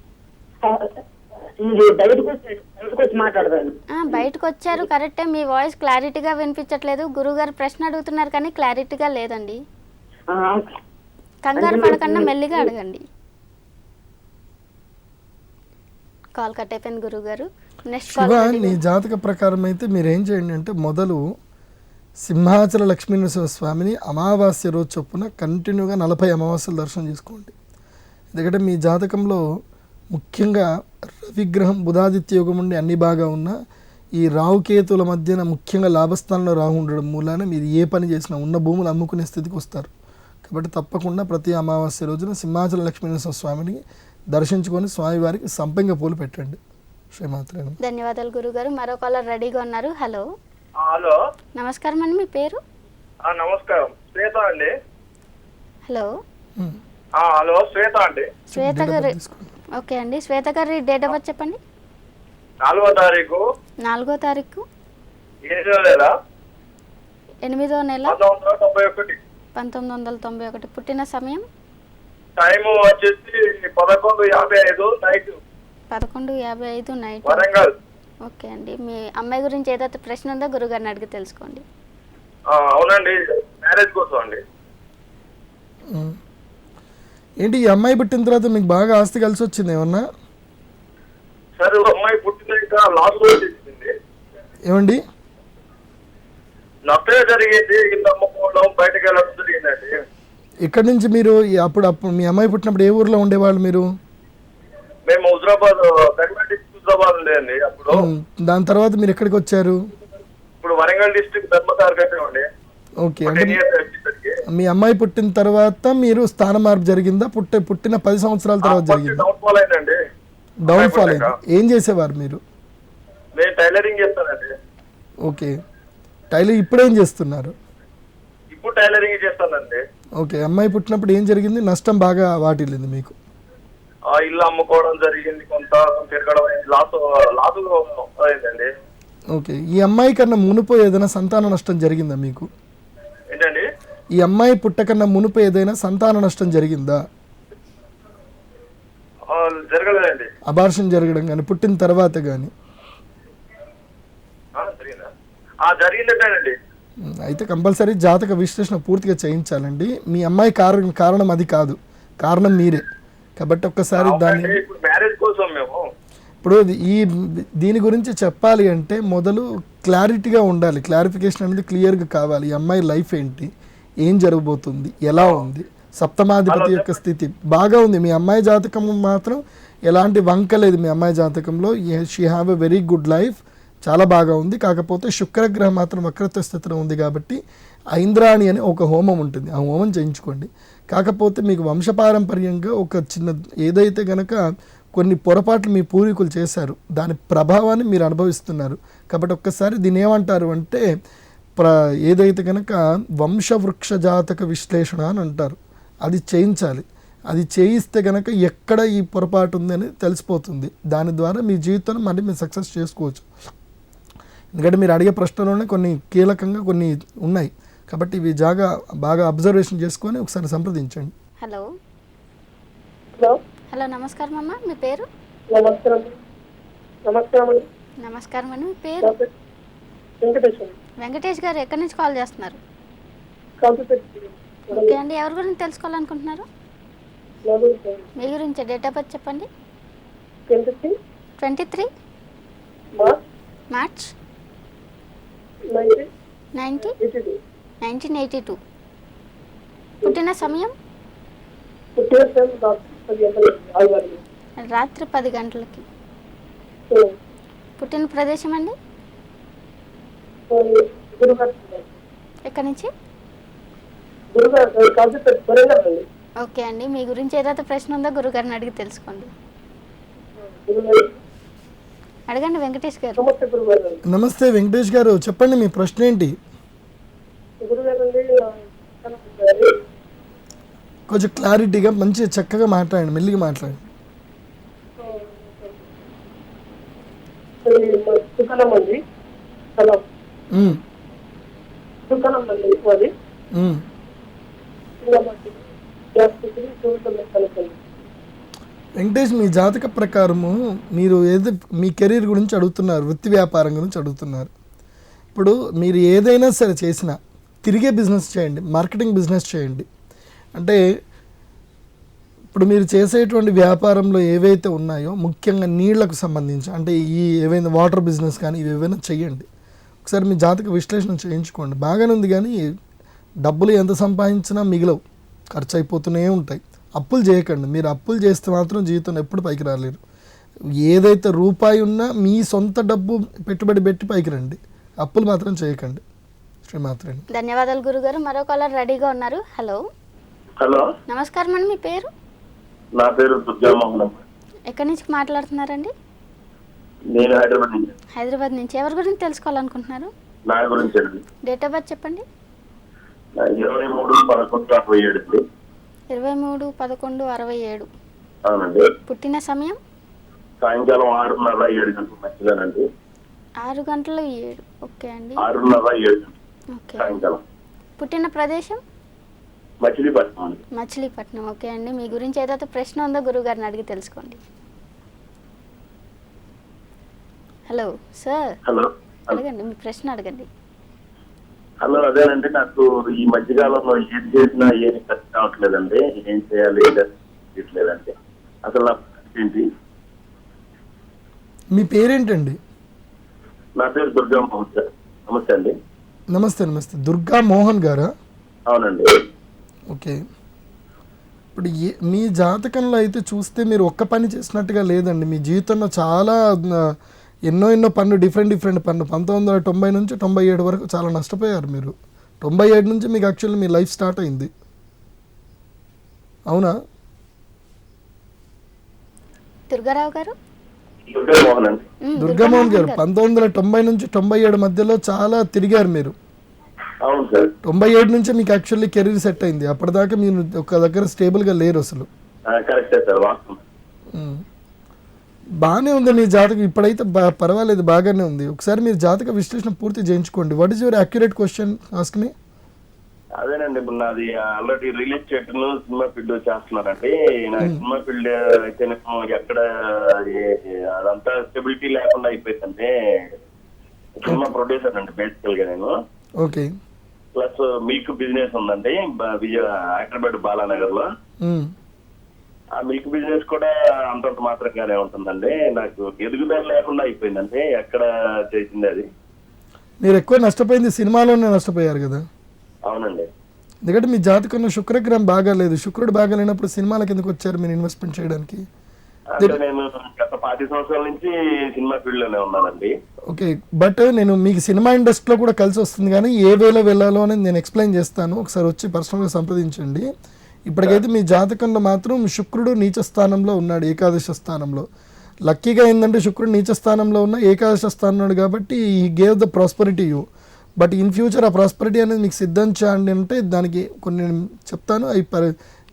బయటకు వచ్చి మాట్లాడతాను. బయటకు వచ్చారు కరెక్టే, మీ వాయిస్ క్లారిటీగా వినిపించట్లేదు. గురుగారు ప్రశ్న అడుగుతున్నారు కానీ క్లారిటీగా లేదండి. కంగారు పడకుండా మెల్లిగా అడగండి. కాల్ కట్ అయిపోయింది గురుగారు. నెక్స్ట్ శివ, నీ జాతక ప్రకారం అయితే మీరు ఏం చేయండి అంటే మొదలు సింహాచల లక్ష్మీనరసింహ స్వామిని అమావాస్య రోజు చొప్పున కంటిన్యూగా 40 అమావాస్యలు దర్శనం చేసుకోండి. ఎందుకంటే మీ జాతకంలో ముఖ్యంగా రవిగ్రహం బుధాదిత్య యోగం ఉండి అన్ని బాగా ఉన్నా ఈ రాహుకేతుల మధ్యన ముఖ్యంగా లాభస్థానంలో రాహు ఉండడం మూలాన మీరు ఏ పని చేసినా ఉన్న భూములు అమ్ముకునే స్థితికి వస్తారు. కాబట్టి తప్పకుండా ప్రతి అమావాస్య రోజున సింహాచల లక్ష్మీనరసింహ స్వామిని దర్శించుకొని స్వామివారికి సంపెంగ పూలు పెట్టండి. శ్రీమాత్రే నమః. ధన్యవాదాలు గురుగారు. మరో కాలర్ రెడీగా ఉన్నారు. హలో హలో నమస్కారం అండి, మీ పేరు? నమస్కారం, శ్వేత అండి. హలో హలో శ్వేత అండి. శ్వేత గారు. ఓకే అండి, శ్వేత గారి డేట్ ఆఫ్ బర్త్ చెప్పండి. 4వ తారీఖు 4వ తారీఖు 8వ నెల 8వ నెల 1991. 1991. పుట్టిన సమయం టైము వచ్చేసి 11:55 నైట్ 11:55 నైట్. వరంగల్. ఓకే అండి, మీ అమ్మాయి గురించి ఏదైతే ప్రశ్న ఉందో గురుగారిని అడిగి తెలుసుకోండి. అవునండి, మ్యారేజ్ కోసం అండి. ఏంటి ఈ అమ్మాయి పుట్టిన తర్వాత మీకు బాగా ఆస్తి కలిసి వచ్చింది ఏమన్నా? సరే, అమ్మాయి పుట్టినాక లాస్ వచ్చింది. ఏమండి? నష్టమే జరిగింది. ఇల్లు అమ్ముకోవడం, బయటకు వెళ్ళడం జరిగిందండి. ఇక్కడి నుంచి మీరు అప్పుడు మీ అమ్మాయి పుట్టినప్పుడు ఏ ఊర్లో ఉండేవాళ్ళు మీరు? మేము హుజరాబాద్, కరీంనగర్ డిస్ట్రిక్ట్ హుజరాబాద్ ఉండేయండి అప్పుడు. దాని తర్వాత మీరు ఎక్కడికి వచ్చారు? ఇప్పుడు వరంగల్ డిస్ట్రిక్ట్ ధర్మతారు కట్టామండి. ఓకే, అంటే మీ అమ్మాయి పుట్టిన తర్వాత మీరు స్థాన మార్పు జరిగిందా? పుట్టిన 10 సంవత్సరాల తర్వాత జరిగిందా? డౌన్ఫాల్ అయిందండి. డౌన్ఫాల్ అయింది. ఏం చేసేవారు మీరు? నేను టైలరింగ్ చేస్తానండి. ఓకే, టైలర్ ఇప్పుడేం చేస్తున్నారు? ఇప్పుడు టైలరింగ్ చేస్తానండి. ఓకే, అమ్మాయి పుట్టినప్పుడు ఏం జరిగింది? నష్టం బాగా వాటిల్లింది మీకు? ఇల్లు అమ్ముకోవడం జరిగింది, కొంత తిరగడం అయింది, లాసు అయిందండి. ఓకే, ఈ అమ్మాయి కన్నా మునుపు ఏదైనా సంతాన నష్టం జరిగిందా మీకు? ఏంటండి? ఈ అమ్మాయి పుట్టకన్నా మునుపు ఏదైనా సంతాన నష్టం జరిగిందా? జరగలేదండి. అబార్షన్ జరగడం కానీ పుట్టిన తర్వాత కానీ? జరిగిందండి. అయితే కంపల్సరీ జాతక విశ్లేషణ పూర్తిగా చేయించాలండి. మీ అమ్మాయి కారణం అది కాదు, కారణం మీరే. కాబట్టి ఒక్కసారి దాన్ని మ్యారేజ్ కోసం మేము ఇప్పుడు దీని గురించి చెప్పాలి అంటే మొదలు క్లారిటీగా ఉండాలి. క్లారిఫికేషన్ అనేది క్లియర్గా కావాలి. ఈ అమ్మాయి లైఫ్ ఏంటి, ఏం జరగబోతుంది, ఎలా ఉంది, సప్తమాధిపతి యొక్క స్థితి బాగా ఉంది. మీ అమ్మాయి జాతకం మాత్రం ఎలాంటి వంక లేదు. మీ అమ్మాయి జాతకంలో she have a very good life, చాలా బాగా ఉంది. కాకపోతే శుక్రగ్రహం మాత్రం వక్రత్వ స్థితిలో ఉంది కాబట్టి ఐంద్రాణి అని ఒక హోమం ఉంటుంది, ఆ హోమం చేయించుకోండి. కాకపోతే మీకు వంశపారంపర్యంగా ఒక చిన్న ఏదైతే గనక కొన్ని పొరపాట్లు మీ పూర్వీకులు చేశారు, దాని ప్రభావాన్ని మీరు అనుభవిస్తున్నారు. కాబట్టి ఒక్కసారి దీన్ని ఏమంటారు అంటే ఏదైతే కనుక వంశవృక్ష జాతక విశ్లేషణ అని అంటారు, అది చేయించాలి. అది చేయిస్తే కనుక ఎక్కడ ఈ పొరపాటు ఉందని తెలిసిపోతుంది. దాని ద్వారా మీ జీవితంలో మళ్ళీ మీరు సక్సెస్ చేసుకోవచ్చు. ఎందుకంటే మీరు అడిగే ప్రశ్నలోనే కొన్ని కీలకంగా కొన్ని ఉన్నాయి. కాబట్టి ఇవి బాగా అబ్జర్వేషన్ చేసుకొని ఒకసారి సంప్రదించండి. హలో హలో హలో నమస్కారం అమ్మ, మీ పేరు? నమస్కారం. నమస్కారం అండి. నమస్కారం అండి, మీ పేరు? వెంకటేశ్వర. వెంకటేష్ గారు, ఎక్కడి నుంచి కాల్ చేస్తున్నారు? కంప్యూటర్. ఓకే అండి, ఎవరి గురించి తెలుసుకోవాలనుకుంటున్నారు? మీ గురించి డేట్ ఆఫ్ బర్త్ చెప్పండి. 23 మార్చ్ 1982. పుట్టిన సమయం రాత్రి 10 గంటలకి. పుట్టిన ప్రదేశం అండి ఎక్కడి నుంచి? ఓకే అండి, మీ గురించి ఏదైతే ప్రశ్న ఉందో గురుగారిని అడిగి తెలుసుకోండి. అడగండి వెంకటేష్ గారు. నమస్తే వెంకటేష్ గారు, చెప్పండి మీ ప్రశ్న ఏంటి? కొంచెం క్లారిటీగా మంచిగా చక్కగా మాట్లాడండి, మెల్లిగా మాట్లాడండి. వెంకటేష్, మీ జాతక ప్రకారము మీరు ఏదో మీ కెరీర్ గురించి అడుగుతున్నారు, వృత్తి వ్యాపారం గురించి అడుగుతున్నారు. ఇప్పుడు మీరు ఏదైనా సరే చేసినా తిరిగే బిజినెస్ చేయండి, మార్కెటింగ్ బిజినెస్ చేయండి. అంటే ఇప్పుడు మీరు చేసేటువంటి వ్యాపారంలో ఏవైతే ఉన్నాయో ముఖ్యంగా నీళ్లకు సంబంధించి, అంటే ఈ ఏవైనా వాటర్ బిజినెస్ కానీ ఇవి ఏవైనా చేయండి. ఒకసారి మీ జాతక విశ్లేషణ చేయించుకోండి. బాగానే ఉంది, కానీ డబ్బులు ఎంత సంపాదించినా మిగిలవు, ఖర్చు అయిపోతూనే ఉంటాయి. అప్పులు చేయకండి. మీరు అప్పులు చేస్తే మాత్రం జీవితంలో ఎప్పుడు పైకి రాలేరు. ఏదైతే రూపాయి ఉన్నా మీ సొంత డబ్బు పెట్టుబడి పెట్టి పైకి రండి, అప్పులు మాత్రం చేయకండి. శ్రీమాత్రే. ధన్యవాదాలు గురుగారు. మరో కాలర్ రెడీగా ఉన్నారు. హలో. హలో, నమస్కారం అండి, మీ పేరు? నా పేరు దుర్గామోహన్. ఎక్కడి నుంచి మాట్లాడుతున్నారండి? నేను హైదరాబాద్ నుంచి. హైదరాబాద్ నుంచి. ఎవరి గురించి తెలుసుకోవాలనుకుంటున్నారు? నా గురించి అండి. డేట్ ఆఫ్ బర్త్ చెప్పండి. 23/11/67. 23/11/67. అవునండి. పుట్టిన సమయం? సాయంకాలం 6:30-7 గంటల మధ్యలోనండి. 6 గంటలు 7. ఓకే అండి. 6:30-7 ఓకే. సాయంకాలం. పుట్టిన ప్రదేశం? మచిలీపట్నం అండి. మచిలీపట్నం. ఓకే అండి. మీ గురించి ఏదైతే ప్రశ్న ఉందో గురుగారిని అడిగి తెలుసుకోండి. Hello sir. హలో. అడగండి, మీ ప్రశ్న అడగండి. హలో, అదేనండి, నాకు ఈ మధ్యకాలంలో ఏం చేసినా ఏమి ఖర్చు కావట్లేదండి. ఏం చేయాలి లేదండి. అసలు నా ఏంటి? మీ పేరేంటండి? నా పేరు దుర్గామోహన్ సార్. నమస్తే అండి. నమస్తే. నమస్తే. దుర్గా మోహన్ గారా? అవునండి. ఓకే. ఇప్పుడు మీ జాతకంలో అయితే చూస్తే మీరు ఒక్క పని చేసినట్టుగా లేదండి. మీ జీవితంలో చాలా ఎన్నో పనులు, డిఫరెంట్ పనులు. 1990 నుంచి 97 వరకు చాలా నష్టపోయారు మీరు. 97 నుంచి మీకు యాక్చువల్లీ మీ లైఫ్ స్టార్ట్ అయింది, అవునా? దుర్గారావు గారు? దుర్గామోహన్ అండి. దుర్గామోహన్ గారు 1990 నుంచి 97 మధ్యలో చాలా తిరిగారు మీరు. అవును సార్. 97 నుంచి మీకు యాక్చువల్లీ కెరీర్ సెట్ అయింది. అప్పటిదాకా మీరు ఒక దగ్గర స్టేబుల్గా లేరు అసలు. కరెక్టే సార్, వాస్తవం. బాగానే ఉంది మీ జాతకం, ఇప్పుడైతే పర్వాలేదు, బాగానే ఉంది. ఒకసారి మీరు జాతక విశ్లేషణ పూర్తి చేయించుకోండి. What is your accurate question? Ask me. అదేనండి, ఇప్పుడు నాది already real estate cinema field చేస్తున్నానండి. నా సినిమా ఫీల్డ్ అయితే ఎక్కడ అదంతా స్టెబిలిటీ లేకుండా అయిపోయిందండి. సినిమా ప్రొడ్యూసర్ అండి బేసికల్ గా నేను. ఓకే. ప్లస్ మిల్క్ బిజినెస్ ఉందండి హైదరాబాద్ బాలానగర్ లో. ఆ మిల్క్ బిజినెస్ కూడా అంతంత మాత్రంగానే ఉంటుందండి. నాకు ఎదుగుదల లేకుండా అయిపోయిందండి. ఎక్కడ చేసింది అది. మీరు ఎక్కువ నష్టపోయింది సినిమాలోనే నష్టపోయారు కదా? అవునండి. ఎందుకంటే మీ జాతకంలో శుక్రగ్రహం బాగా లేదు. శుక్రుడు బాగా లేనప్పుడు సినిమాలకు ఎందుకు వచ్చారు మీరు ఇన్వెస్ట్మెంట్ చేయడానికి? అంటే నేను గత 10 సంవత్సరాల నుంచి సినిమా ఫీల్డ్ లోనే ఉన్నానండి. ఓకే, బట్ నేను మీకు సినిమా ఇండస్ట్రీలో కూడా కలిసి వస్తుంది, కానీ ఏ వేలో వెళ్ళాలో అనేది నేను ఎక్స్ప్లెయిన్ చేస్తాను. ఒకసారి వచ్చి పర్సనల్గా సంప్రదించండి. ఇప్పటికైతే మీ జాతకంలో మాత్రం శుక్రుడు నీచ స్థానంలో ఉన్నాడు, ఏకాదశ స్థానంలో. లక్కీగా ఏంటంటే శుక్రుడు నీచ స్థానంలో ఉన్న ఏకాదశ స్థానం ఉన్నాడు కాబట్టి ఈ gave the prosperity you. But in future ఆ ప్రాస్పరిటీ అనేది మీకు సిద్ధించండి అంటే దానికి కొన్ని చెప్తాను, అవి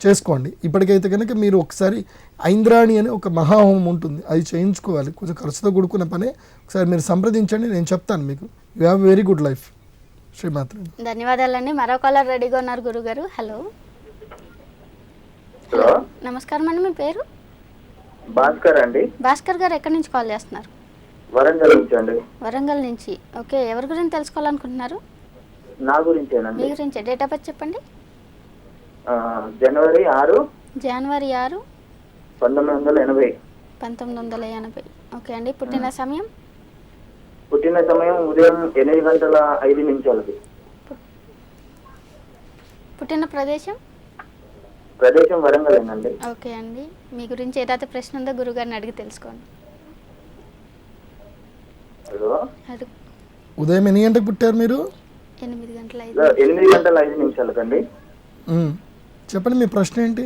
చేసుకోండి. ఇప్పటికైతే కనుక మీరు ఒకసారి ఐంద్రాణి అనే ఒక మహాహోమం ఉంటుంది, అది చేయించుకోవాలి. కొంచెం ఖర్చుతో కూడుకున్న పనే. ఒకసారి మీరు సంప్రదించండి, నేను చెప్తాను మీకు. You have very good life. శ్రీమాత్రి. ధన్యవాదాలండి. మరో కాలర్ రెడీగా ఉన్నారు గురుగారు. హలో. నమస్కారం అండి, మీ పేరు? భాస్కర్ అండి. భాస్కర్ గారు ఎక్కడి నుంచి కాల్ చేస్తున్నారు? వరంగల్ నుంచి అండి. వరంగల్ నుంచి. ఓకే, ఎవరి గురించి తెలుసుకోవాలనుకుంటున్నారు? నా గురించేనండి. మీ గురించి. డేట్ ఆఫ్ బర్త్ చెప్పండి. జనవరి 6, 1980. 1980. ఓకే అండి. పుట్టిన సమయం? పుట్టిన సమయం ఉదయం 8:05. పుట్టిన ప్రదేశం? ప్రదేశం వరంగల్ అండి. ఓకే అండి. మీ గురించి ఏదైతే ప్రశ్న ఉందో గురుగారిని అడిగి తెలుసుకోండి. ఉదయం ఎన్ని గంటలకు పుట్టారు మీరు? 8:05 చెప్పండి, మీ ప్రశ్న ఏంటి?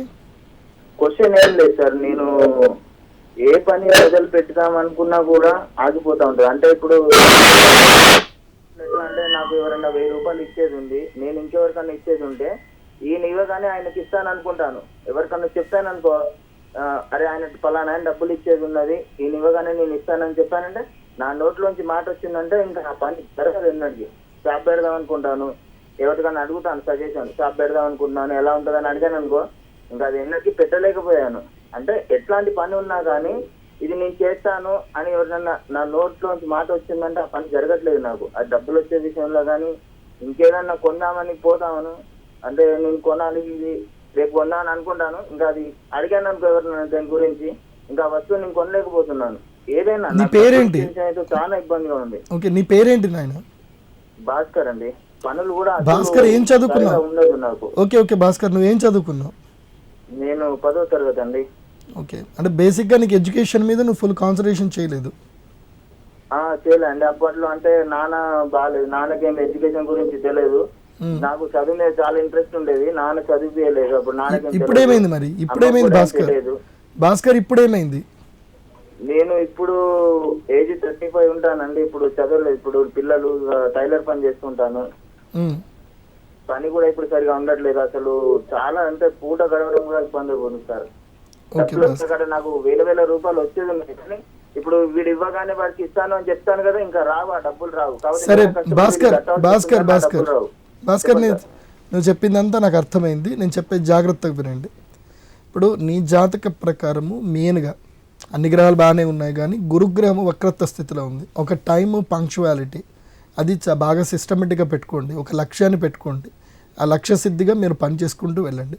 క్వశ్చన్ ఏం లేదు సార్. నేను ఏ పని మొదలు పెట్టుదాం అనుకున్నా కూడా ఆగిపోతా ఉంటుంది. అంటే ఇప్పుడు అంటే నాకు ఎవరైనా 1000 రూపాయలు ఇచ్చేది ఉంది, నేను ఇంకెవరికన్నా ఇచ్చేది ఉంటే ఈయన ఇవ్వగానే ఆయనకి ఇస్తాను అనుకుంటాను. ఎవరికన్నా చెప్తాను అనుకో, అరే ఆయన పలానా ఆయన డబ్బులు ఇచ్చేది ఉన్నది, ఈయన ఇవ్వగానే నేను ఇస్తానని చెప్పానంటే నా నోట్లోంచి మాట వచ్చిందంటే ఇంకా ఆ పని జరగదు. ఎన్నడికి షాప్ పెడదాం అనుకుంటాను, ఎవరికన్నా అడుగుతాను సజెషన్, షాప్ పెడదాం అనుకుంటున్నాను ఎలా ఉంటుందని అడిగాను అనుకో, ఇంకా అది ఎన్నటికీ పెట్టలేకపోయాను. అంటే ఎట్లాంటి పని ఉన్నా కానీ ఇది నేను చేస్తాను అని ఎవరినన్నా నా నోట్లోంచి మాట వచ్చిందంటే ఆ పని జరగట్లేదు నాకు. అది డబ్బులు వచ్చే విషయంలో కానీ ఇంకేదన్నా కొందామని పోతామను, అంటే నేను కొనాలి ఇది రేపు కొందామని అనుకుంటాను, ఇంకా అది అడిగాను అనుకో ఎవరినన్నా దాని గురించి, ఇంకా ఆ వస్తువు నేను కొనలేకపోతున్నాను. ఏదైనా పేరేంటి? చాలా ఇబ్బందిగా ఉంది. ఓకే, నీ పేరేంటి నాయన? భాస్కర్ అండి. పనులు కూడా భాస్కర్ ఏం చదువుకున్నావు? ఉండదు నాకు. ఓకే ఓకే భాస్కర్, నువ్వు ఏం చదువుకున్నావు? నేను 10వ తరగతి అండి. ఓకే, అంటే బేసిక్గా నీకు ఎడ్యుకేషన్ మీద నువ్వు ఫుల్ కాన్సన్ట్రేషన్ చేయలేదు. చేయలేండి. అప్పట్లో అంటే నాన్న బాగాలేదు, నాన్నకేం ఎడ్యుకేషన్ గురించి తెలియదు. నాకు చదువు మీద చాలా ఇంట్రెస్ట్ ఉండేది, నాన్న చదివించలేదు. అప్పుడు నాన్నకేం ఇప్పుడేమైంది మరి? ఇప్పుడేమైంది భాస్కర్ ఇప్పుడేమైంది? నేను ఇప్పుడు ఏజ్ 35 ఉంటానండి. ఇప్పుడు చదవలేదు. ఇప్పుడు పిల్లలు టైలర్ పని చేస్తుంటాను. పని కూడా ఇప్పుడు సరిగా ఉండట్లేదు. అసలు చాలా అంటే పూట గడవడం కూడా ఇబ్బంది అయిపోతుంది సార్. నాకు 1000 రూపాయలు వచ్చేది ఉన్నాయి, కానీ ఇప్పుడు వీడు ఇవ్వగానే వాడికి ఇస్తాను అని చెప్తాను కదా, ఇంకా రావు, ఆ డబ్బులు రావు. సరే భాస్కర్ నువ్వు చెప్పిందంతా నాకు అర్థమైంది. నేను చెప్పేది జాగ్రత్తగా వినండి. ఇప్పుడు నీ జాతక ప్రకారము మెయిన్గా అన్ని గ్రహాలు బాగానే ఉన్నాయి, కానీ గురుగ్రహము వక్రత్వ స్థితిలో ఉంది. ఒక టైము పంక్చువాలిటీ అది బాగా సిస్టమేటిక్గా పెట్టుకోండి. ఒక లక్ష్యాన్ని పెట్టుకోండి, ఆ లక్ష్య సిద్ధిగా మీరు పని చేసుకుంటూ వెళ్ళండి.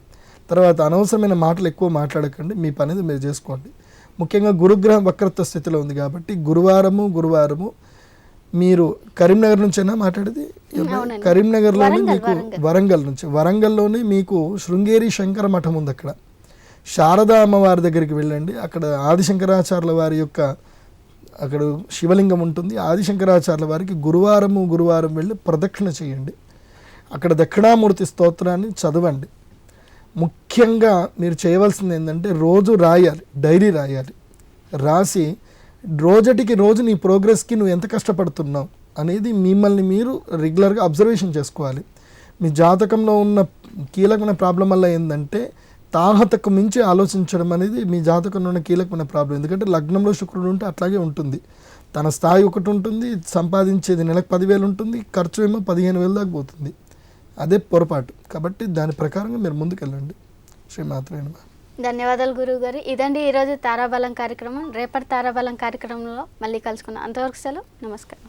తర్వాత అనవసరమైన మాటలు ఎక్కువ మాట్లాడకండి, మీ పనిది మీరు చేసుకోండి. ముఖ్యంగా గురుగ్రహం వక్రత్వ స్థితిలో ఉంది కాబట్టి గురువారము మీరు కరీంనగర్ నుంచైనా మాట్లాడేది? కరీంనగర్లోనే మీకు వరంగల్లోనే మీకు శృంగేరి శంకర మఠం ఉంది. అక్కడ శారదా అమ్మవారి దగ్గరికి వెళ్ళండి. అక్కడ ఆదిశంకరాచార్యుల వారి యొక్క అక్కడ శివలింగం ఉంటుంది. ఆదిశంకరాచార్యుల వారికి గురువారం వెళ్ళి ప్రదక్షిణ చేయండి. అక్కడ దక్షిణామూర్తి స్తోత్రాన్ని చదవండి. ముఖ్యంగా మీరు చేయవలసింది ఏంటంటే రోజు రాయాలి, డైరీ రాయాలి. రాసి రోజుటికి రోజు నీ ప్రోగ్రెస్కి నువ్వు ఎంత కష్టపడుతున్నావు అనేది మిమ్మల్ని మీరు రెగ్యులర్గా అబ్జర్వేషన్ చేసుకోవాలి. మీ జాతకంలో ఉన్న కీలకమైన ప్రాబ్లం వల్ల ఏంటంటే తాహతకు మించి ఆలోచించడం అనేది మీ జాతకంలో ఉన్న కీలకమైన ప్రాబ్లం. ఎందుకంటే లగ్నంలో శుక్రుడు ఉంటే అట్లాగే ఉంటుంది. తన స్థాయి ఒకటి ఉంటుంది, సంపాదించేది నెలకు 10,000 ఉంటుంది, ఖర్చు ఏమో 15,000 దాకా పోతుంది. అదే పొరపాటు. కాబట్టి దాని ప్రకారంగా మీరు ముందుకెళ్ళండి. శ్రీమాత్రే నమః. ధన్యవాదాలు గురువు గారు. ఇదండి ఈరోజు తారాబలం కార్యక్రమం. రేపటి తారాబలం కార్యక్రమంలో మళ్ళీ కలుసుకుందాం. అంతవరకు సెలవు. నమస్కారం.